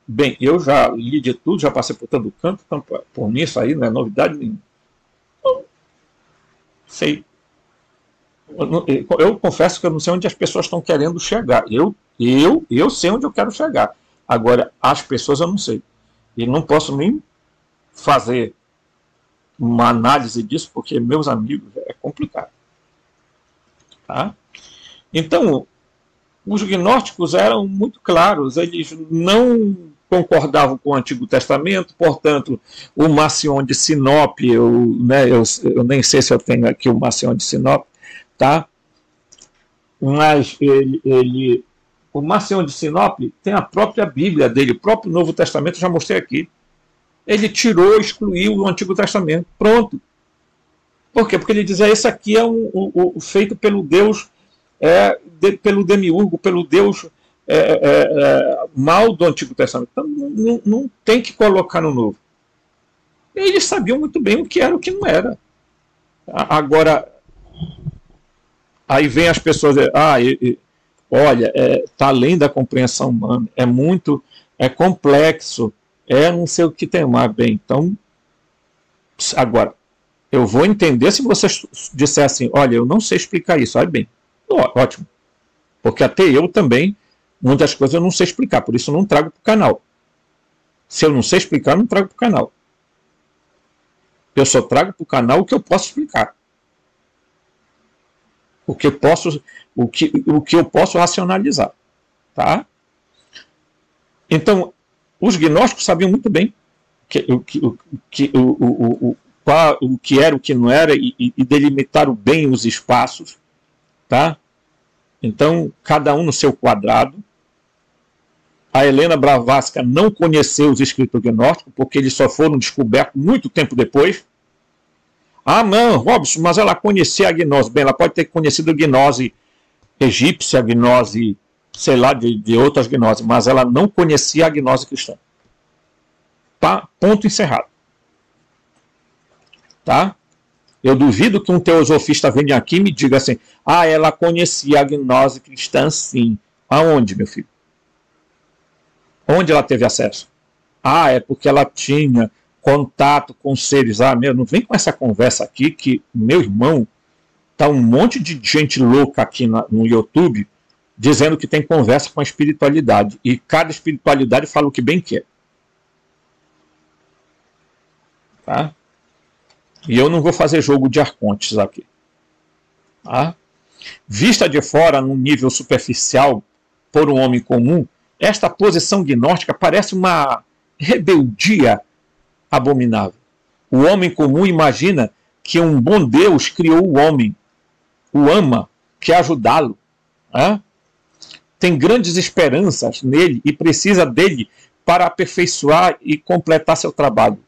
Bem, eu já li de tudo, já passei por todo canto, então por mim isso aí não é novidade nenhuma. Então, sei. Eu confesso que eu não sei onde as pessoas estão querendo chegar. Eu sei onde eu quero chegar. Agora, as pessoas eu não sei. E não posso nem fazer uma análise disso, porque, meus amigos, é complicado. Tá? Então, os gnósticos eram muito claros, eles não concordavam com o Antigo Testamento, portanto, o Marcion de Sinop, eu nem sei se eu tenho aqui o Marcion de Sinop, tá? Mas o Marcion de Sinop tem a própria Bíblia dele, o próprio Novo Testamento, já mostrei aqui. Ele tirou, excluiu o Antigo Testamento, pronto. Por quê? Porque ele dizia, esse aqui é feito pelo Deus, pelo demiurgo, pelo Deus mal do Antigo Testamento. Então não tem que colocar no Novo. Eles sabiam muito bem o que era e o que não era. Agora, aí vem as pessoas dizer, olha, está além da compreensão humana, é complexo, não sei o que tem mais. Bem, então, agora, eu vou entender se vocês disserem assim, olha, eu não sei explicar isso, olha bem, ótimo, porque até eu também, muitas coisas eu não sei explicar, por isso eu não trago para o canal. Se eu não sei explicar, eu não trago para o canal. Eu só trago para o canal o que eu posso explicar. O que eu posso racionalizar. Tá? Então, os gnósticos sabiam muito bem o que era, o que não era, e delimitaram bem os espaços. Tá? Então, cada um no seu quadrado. A Helena Blavatsky não conheceu os escritos gnósticos, porque eles só foram descobertos muito tempo depois. Não, Robson, mas ela conhecia a gnose. Bem, ela pode ter conhecido a gnose egípcia, a gnose, sei lá, de outras gnoses, mas ela não conhecia a gnose cristã. Tá? Ponto encerrado. Tá? Eu duvido que um teosofista venha aqui e me diga assim, ela conhecia a gnose cristã, sim. Aonde, meu filho? Onde ela teve acesso? É porque ela tinha contato com seres. Não vem com essa conversa aqui que, meu irmão, tá um monte de gente louca aqui no YouTube dizendo que tem conversa com a espiritualidade. E cada espiritualidade fala o que bem quer. Tá? E eu não vou fazer jogo de arcontes aqui. Tá? Vista de fora, num nível superficial, por um homem comum, esta posição gnóstica parece uma rebeldia abominável. O homem comum imagina que um bom Deus criou o homem, o ama, quer ajudá-lo. Tem grandes esperanças nele e precisa dele para aperfeiçoar e completar seu trabalho.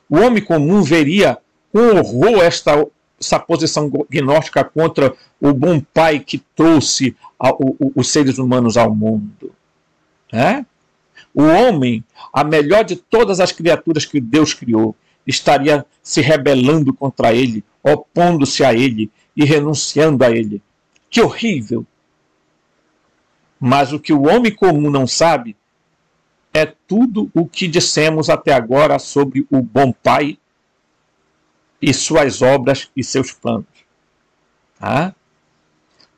O homem comum veria com horror essa posição gnóstica contra o bom pai que trouxe os seres humanos ao mundo. O homem, a melhor de todas as criaturas que Deus criou, estaria se rebelando contra ele, opondo-se a ele e renunciando a ele. Que horrível! Mas o que o homem comum não sabe é tudo o que dissemos até agora sobre o bom pai e suas obras e seus planos.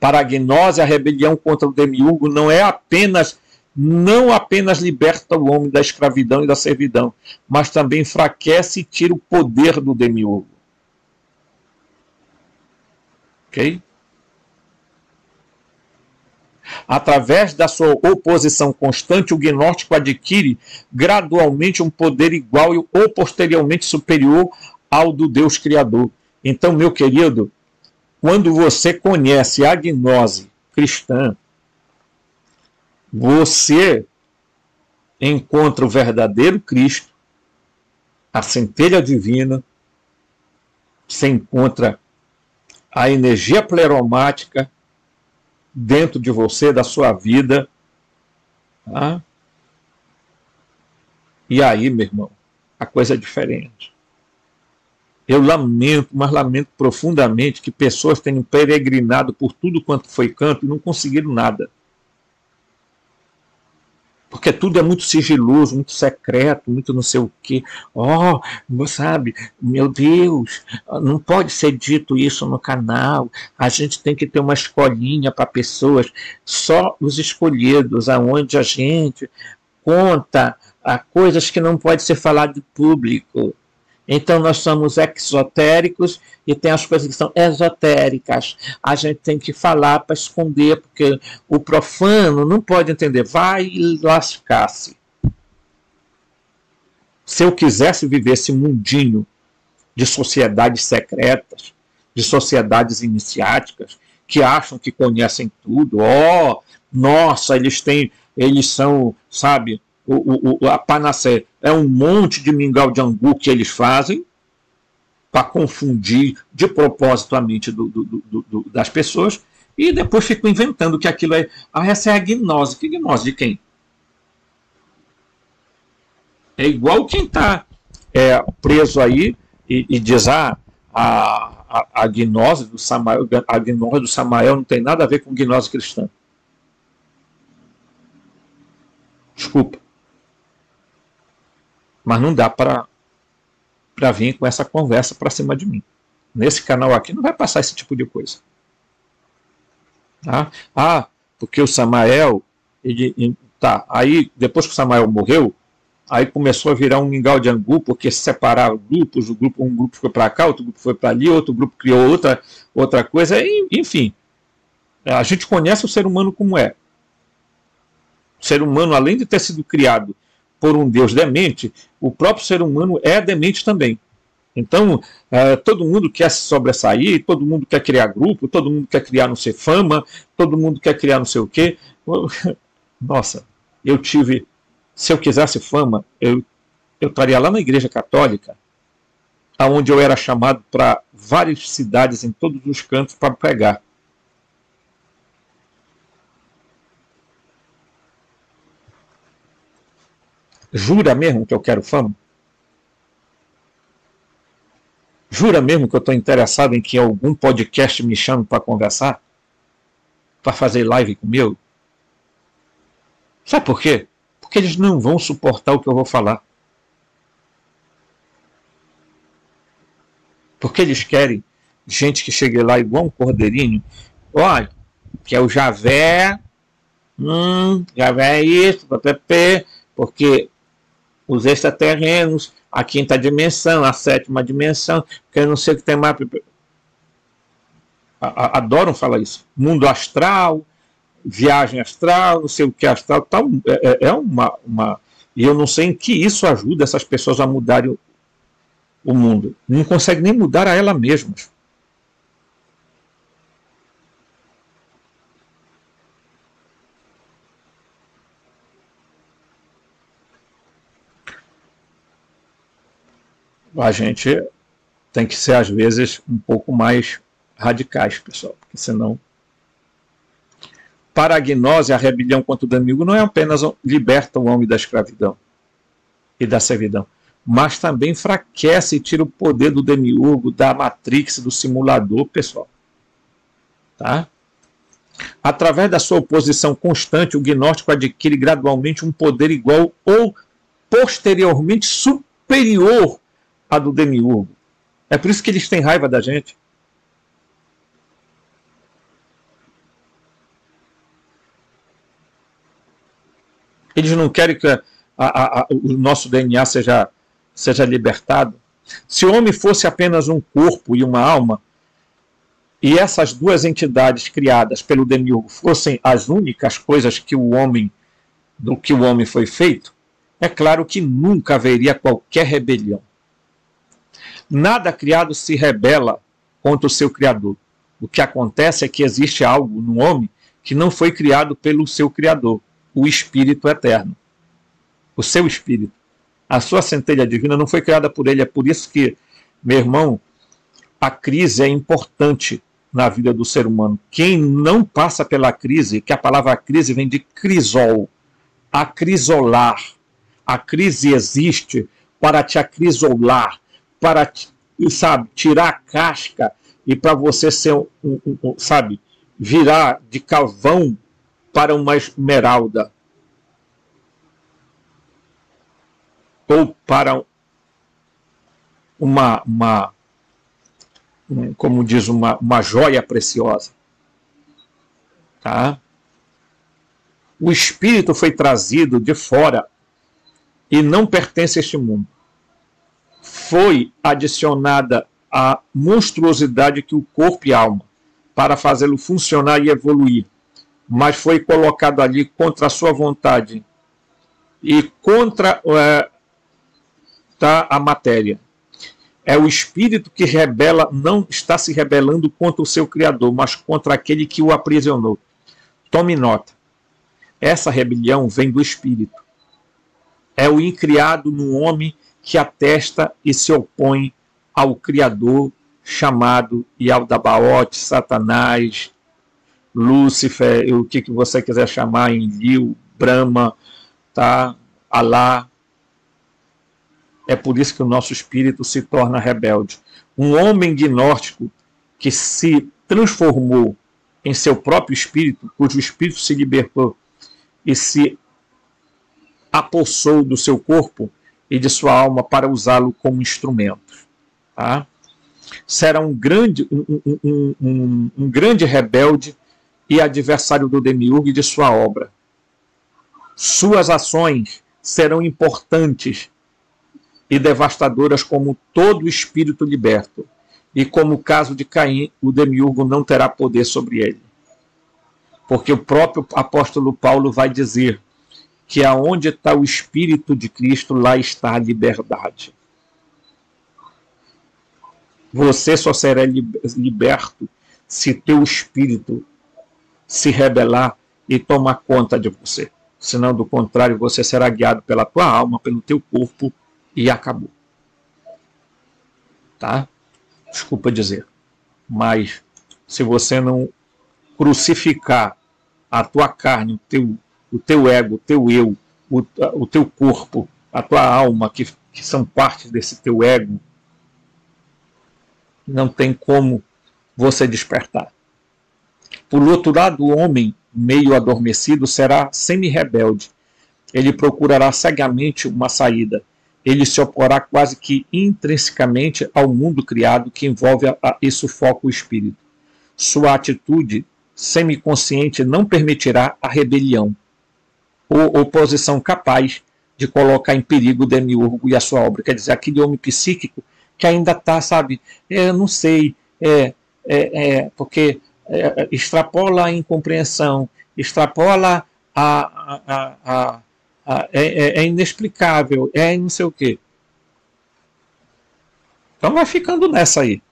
Para a gnose, a rebelião contra o demiurgo não apenas liberta o homem da escravidão e da servidão, mas também enfraquece e tira o poder do demiurgo. Ok? Através da sua oposição constante, o gnóstico adquire gradualmente um poder igual ou posteriormente superior ao do Deus Criador. Então, meu querido, quando você conhece a gnose cristã, você encontra o verdadeiro Cristo, a centelha divina, você encontra a energia pleromática dentro de você, da sua vida. E aí, meu irmão, a coisa é diferente. Eu lamento, mas lamento profundamente que pessoas tenham peregrinado por tudo quanto foi canto e não conseguiram nada. Porque tudo é muito sigiloso, muito secreto, muito não sei o quê. Oh, sabe, meu Deus, não pode ser dito isso no canal. A gente tem que ter uma escolinha para pessoas, só os escolhidos, aonde a gente conta coisas que não pode ser falado em público. Então nós somos exotéricos e tem as coisas que são esotéricas. A gente tem que falar para esconder, porque o profano não pode entender. Vai lascar-se. Se eu quisesse viver esse mundinho de sociedades secretas, de sociedades iniciáticas, que acham que conhecem tudo, nossa, eles são, sabe, a panaceia. É um monte de mingau de angu que eles fazem para confundir de propósito a mente das pessoas, e depois ficam inventando que aquilo é... essa é a gnose. Que gnose de quem? É igual quem está preso aí e diz a gnose do Samael, a gnose do Samael não tem nada a ver com gnose cristã. Desculpa. Mas não dá para vir com essa conversa para cima de mim. Nesse canal aqui não vai passar esse tipo de coisa. Tá? Porque o Samael, aí depois que o Samael morreu, aí começou a virar um mingau de angu, porque separaram grupos, um grupo foi para cá, outro grupo foi para ali, outro grupo criou outra coisa, enfim. A gente conhece o ser humano como é. O ser humano, além de ter sido criado por um Deus demente, o próprio ser humano é demente também. Então, todo mundo quer se sobressair, todo mundo quer criar grupo, todo mundo quer criar não sei fama, todo mundo quer criar não sei o quê. Nossa, se eu quisesse fama, eu estaria lá na Igreja Católica, onde eu era chamado para várias cidades em todos os cantos para pregar. Jura mesmo que eu quero fama? Jura mesmo que eu estou interessado em que algum podcast me chame para conversar? Para fazer live comigo? Sabe por quê? Porque eles não vão suportar o que eu vou falar. Porque eles querem gente que chegue lá igual um cordeirinho. Olha, que é o Javé. Javé é isso, porque os extraterrenos, a quinta dimensão, a sétima dimensão, que eu não sei o que tem mais. Adoram falar isso. Mundo astral, viagem astral, não sei o que astral, tal. E eu não sei em que isso ajuda essas pessoas a mudarem o mundo. Não consegue nem mudar a ela mesmas. A gente tem que ser, às vezes, um pouco mais radicais, pessoal, porque senão... Para a gnose, a rebelião contra o demiurgo não é apenas liberta o homem da escravidão e da servidão, mas também enfraquece e tira o poder do demiurgo, da matrix, do simulador, pessoal. Tá? Através da sua oposição constante, o gnóstico adquire gradualmente um poder igual ou posteriormente superior a do demiurgo. É por isso que eles têm raiva da gente. Eles não querem que o nosso DNA seja libertado. Se o homem fosse apenas um corpo e uma alma, e essas duas entidades criadas pelo demiurgo fossem as únicas coisas que do que o homem foi feito, é claro que nunca haveria qualquer rebelião. Nada criado se rebela contra o seu Criador. O que acontece é que existe algo no homem que não foi criado pelo seu Criador, o Espírito Eterno. O seu Espírito. A sua centelha divina não foi criada por ele. É por isso que, meu irmão, a crise é importante na vida do ser humano. Quem não passa pela crise, que a palavra crise vem de crisol, acrisolar. A crise existe para te acrisolar, para, sabe, tirar a casca e para você ser, sabe, virar de carvão para uma esmeralda. ou para como diz, uma joia preciosa. Tá? O espírito foi trazido de fora e não pertence a este mundo. Foi adicionada a monstruosidade que o corpo e a alma, para fazê-lo funcionar e evoluir, mas foi colocado ali contra a sua vontade e contra a matéria. É o espírito que rebela, não está se rebelando contra o seu Criador, mas contra aquele que o aprisionou. Tome nota. Essa rebelião vem do espírito. É o incriado no homem que atesta e se opõe ao Criador, chamado Yaldabaoth, Satanás, Lúcifer, o que você quiser chamar, Enlil, Brahma, tá? Alá. É por isso que o nosso espírito se torna rebelde. Um homem gnóstico que se transformou em seu próprio espírito, cujo espírito se libertou e se apossou do seu corpo e de sua alma para usá-lo como instrumento. Tá? Será um grande rebelde e adversário do demiurgo e de sua obra. Suas ações serão importantes e devastadoras como todo espírito liberto. E como o caso de Caim, o demiurgo não terá poder sobre ele. Porque o próprio apóstolo Paulo vai dizer que aonde está o Espírito de Cristo, lá está a liberdade. Você só será liberto se teu espírito se rebelar e tomar conta de você. Senão, do contrário, você será guiado pela tua alma, pelo teu corpo e acabou. Tá? Desculpa dizer. Mas se você não crucificar a tua carne, o teu ego, o teu eu, o teu corpo, a tua alma, que são partes desse teu ego, não tem como você despertar. Por outro lado, o homem meio adormecido será semi-rebelde. Ele procurará cegamente uma saída. Ele se oporá quase que intrinsecamente ao mundo criado que envolve e sufoca o espírito. Sua atitude semiconsciente não permitirá a rebelião ou oposição capaz de colocar em perigo o demiurgo e a sua obra. Quer dizer, aquele homem psíquico que ainda está, sabe, não sei, porque extrapola a incompreensão, extrapola é inexplicável, não sei o quê. Então vai ficando nessa aí.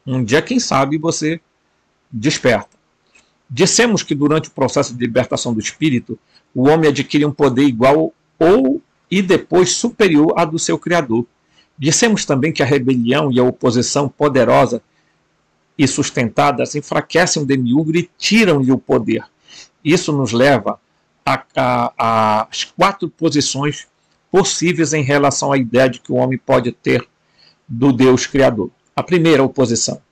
Um dia, quem sabe, você desperta. Dissemos que durante o processo de libertação do espírito, o homem adquire um poder igual e depois superior à do seu Criador. Dissemos também que a rebelião e a oposição poderosa e sustentadas enfraquecem o demiurgo e tiram-lhe o poder. Isso nos leva às 4 posições possíveis em relação à ideia de que o homem pode ter do Deus Criador. A primeira oposição: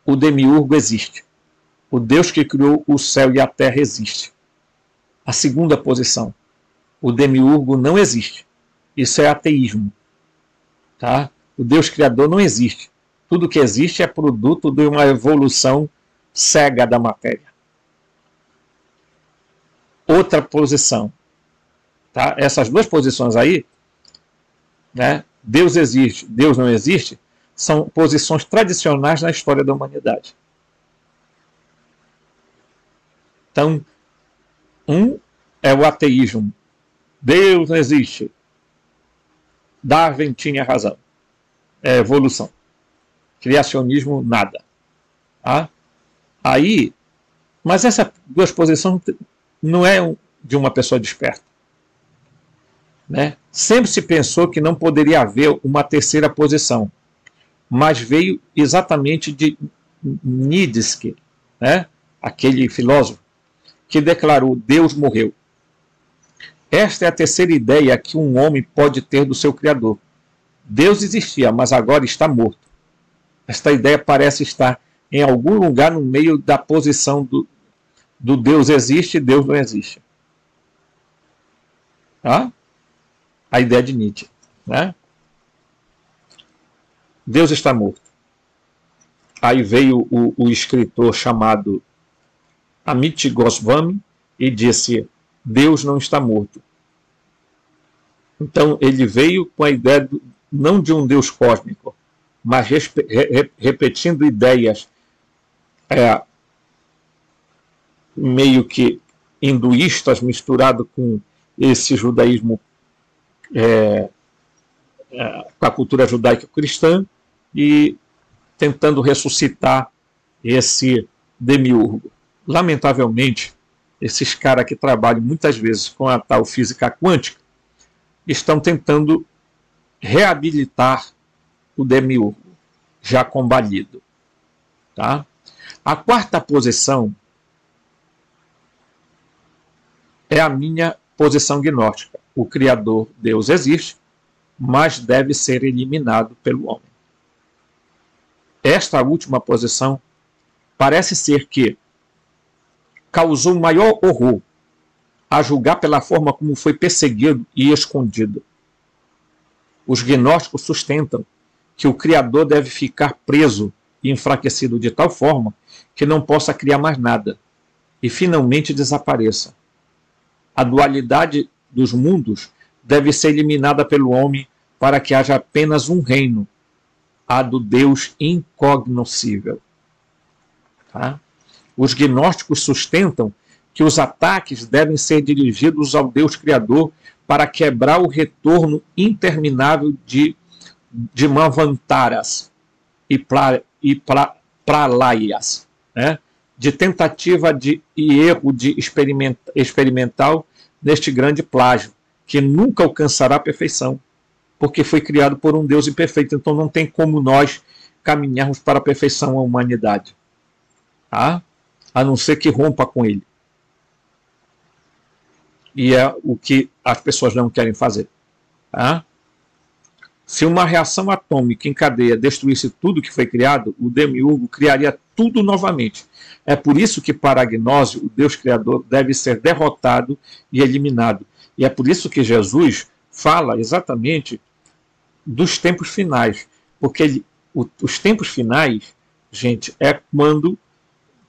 o demiurgo existe. O Deus que criou o céu e a terra existe. A segunda posição: o demiurgo não existe. Isso é ateísmo. Tá? O Deus Criador não existe. Tudo que existe é produto de uma evolução cega da matéria. Outra posição. Tá? Essas 2 posições aí, né? Deus existe, Deus não existe, são posições tradicionais na história da humanidade. Então, é o ateísmo. Deus não existe. Darwin tinha razão. É evolução. Criacionismo, nada. Tá? Aí, mas essas 2 posições não é de uma pessoa desperta. Né? Sempre se pensou que não poderia haver uma terceira posição, mas veio exatamente de Nietzsche, né? Aquele filósofo que declarou: Deus morreu. Esta é a terceira ideia que um homem pode ter do seu Criador. Deus existia, mas agora está morto. Esta ideia parece estar em algum lugar no meio da posição do Deus existe e Deus não existe. Tá? a ideia de Nietzsche, né? Deus está morto. Aí veio o escritor chamado Amit Goswami e disse: Deus não está morto. Então ele veio com a ideia não de um Deus cósmico, mas repetindo ideias meio que hinduístas misturado com esse judaísmo, com a cultura judaico-cristã, e tentando ressuscitar esse demiurgo. Lamentavelmente, esses caras que trabalham muitas vezes com a tal física quântica estão tentando reabilitar o demiurgo, já combalido. Tá? A quarta posição é a minha posição gnóstica. O Criador, Deus, existe, mas deve ser eliminado pelo homem. Esta última posição parece ser que causou maior horror a julgar pela forma como foi perseguido e escondido. Os gnósticos sustentam que o Criador deve ficar preso e enfraquecido de tal forma que não possa criar mais nada e finalmente desapareça. A dualidade dos mundos deve ser eliminada pelo homem para que haja apenas um reino, a do Deus incognoscível. Tá? Os gnósticos sustentam que os ataques devem ser dirigidos ao Deus Criador para quebrar o retorno interminável de Manvantaras e Pralayas, né? De tentativa e erro de experimental neste grande plágio, que nunca alcançará a perfeição, porque foi criado por um Deus imperfeito, então não tem como nós caminharmos para a perfeição, a humanidade, tá? A não ser que rompa com ele. E é o que as pessoas não querem fazer. Tá? Se uma reação atômica em cadeia destruísse tudo que foi criado, o demiurgo criaria tudo novamente. É por isso que, para a gnose, o Deus Criador deve ser derrotado e eliminado. E é por isso que Jesus fala exatamente dos tempos finais. Porque os tempos finais, gente, é quando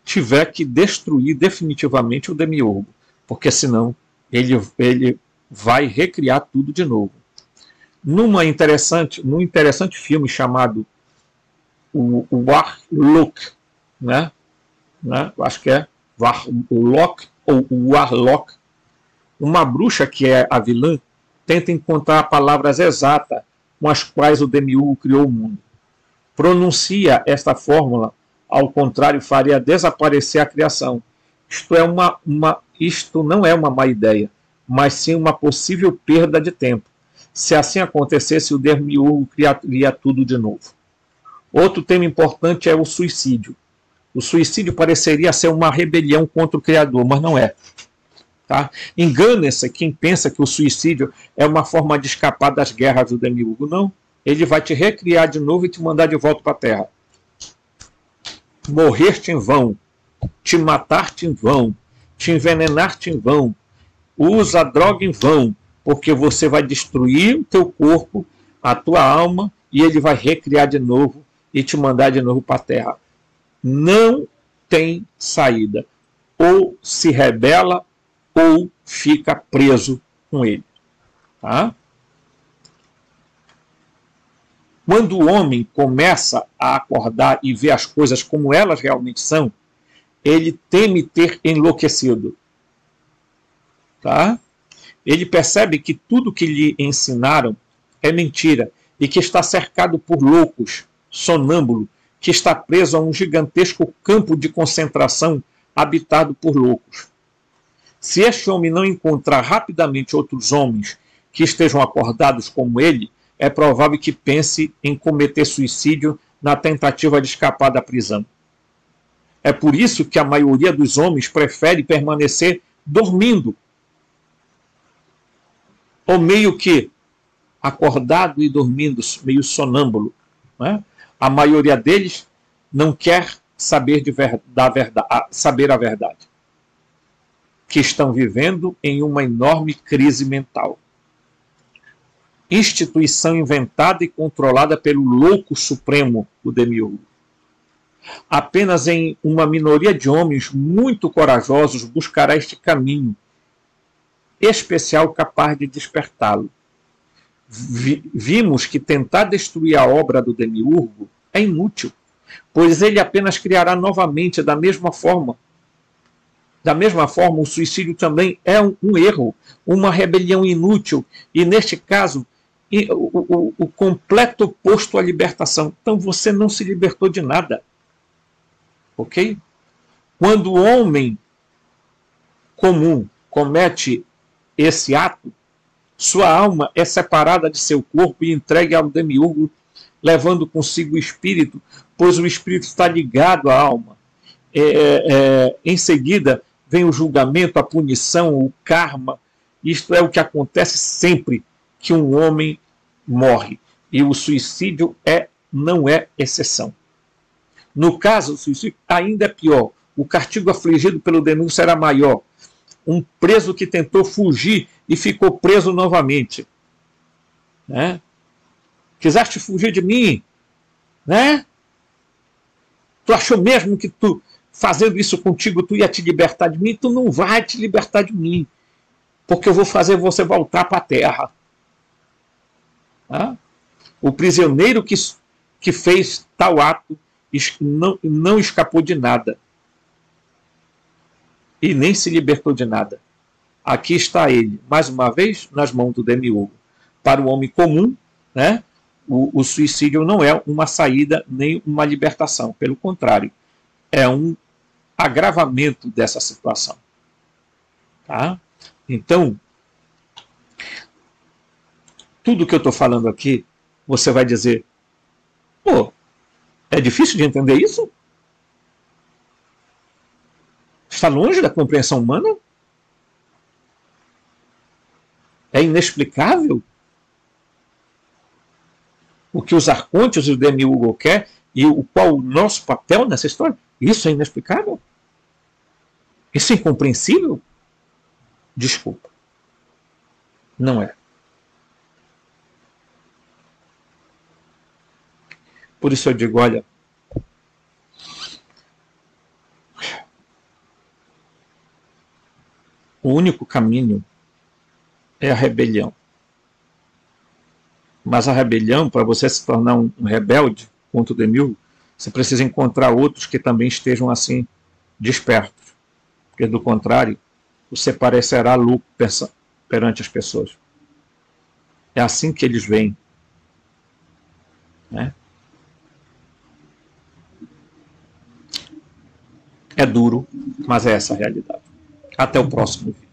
tiver que destruir definitivamente o demiurgo. Porque senão ele vai recriar tudo de novo. Num interessante filme chamado o Warlock, né? Acho que é Warlock ou Warlock, uma bruxa que é a vilã tenta encontrar palavras exatas com as quais o demiurgo criou o mundo. Pronuncia esta fórmula, ao contrário, faria desaparecer a criação. Isto não é uma má ideia, mas sim uma possível perda de tempo. Se assim acontecesse, o demiurgo criaria tudo de novo. Outro tema importante é o suicídio. O suicídio pareceria ser uma rebelião contra o Criador, mas não é. Tá? Engana-se quem pensa que o suicídio é uma forma de escapar das guerras do demiurgo. Não. Ele vai te recriar de novo e te mandar de volta para a Terra. Morrer-te em vão, te matar-te em vão, te envenenar-te em vão, usa droga em vão, porque você vai destruir o teu corpo, a tua alma, e ele vai recriar de novo e te mandar de novo para a Terra. Não tem saída. Ou se rebela, ou fica preso com ele. Tá? Quando o homem começa a acordar e ver as coisas como elas realmente são, ele teme ter enlouquecido. Tá? Ele percebe que tudo que lhe ensinaram é mentira e que está cercado por loucos, sonâmbulo, que está preso a um gigantesco campo de concentração habitado por loucos. Se este homem não encontrar rapidamente outros homens que estejam acordados como ele, é provável que pense em cometer suicídio na tentativa de escapar da prisão. É por isso que a maioria dos homens prefere permanecer dormindo, ou meio que acordado e dormindo, meio sonâmbulo. Né? A maioria deles não quer saber a verdade. Que estão vivendo em uma enorme crise mental. instituição inventada e controlada pelo louco supremo, o demiurgo. Apenas em uma minoria de homens muito corajosos buscará este caminho especial capaz de despertá-lo. Vimos que tentar destruir a obra do demiurgo é inútil, pois ele apenas criará novamente da mesma forma. Da mesma forma, o suicídio também é um erro, uma rebelião inútil, e neste caso, o completo oposto à libertação. Então você não se libertou de nada. Ok? Quando o homem comum comete esse ato, sua alma é separada de seu corpo e entregue ao demiurgo, levando consigo o espírito, pois o espírito está ligado à alma. Em seguida, vem o julgamento, a punição, o karma. Isto é o que acontece sempre que um homem morre. E o suicídio não é exceção. No caso do suicídio, ainda é pior. O castigo afligido pelo demônio será maior. Um preso que tentou fugir e ficou preso novamente. Né? Quiseste fugir de mim? Né? Tu achou mesmo que tu, fazendo isso contigo, tu ia te libertar de mim? Tu não vai te libertar de mim. Porque eu vou fazer você voltar para a terra. Tá? O prisioneiro que fez tal ato não escapou de nada. E nem se libertou de nada. Aqui está ele, mais uma vez, nas mãos do demiurgo. Para o homem comum, né, o suicídio não é uma saída nem uma libertação. Pelo contrário, é um agravamento dessa situação. Tá? Então, tudo que eu estou falando aqui, você vai dizer, pô, é difícil de entender isso? Está longe da compreensão humana? É inexplicável o que os arcontes e o demiurgo quer e qual o nosso papel nessa história? Isso é inexplicável? Isso é incompreensível? Desculpa. Não é. Por isso eu digo, olha, o único caminho é a rebelião. Mas a rebelião, para você se tornar um rebelde contra o demiurgo, você precisa encontrar outros que também estejam assim despertos. Porque do contrário, você parecerá louco perante as pessoas. É assim que eles veem. Né? É duro, mas é essa a realidade. Até o próximo vídeo.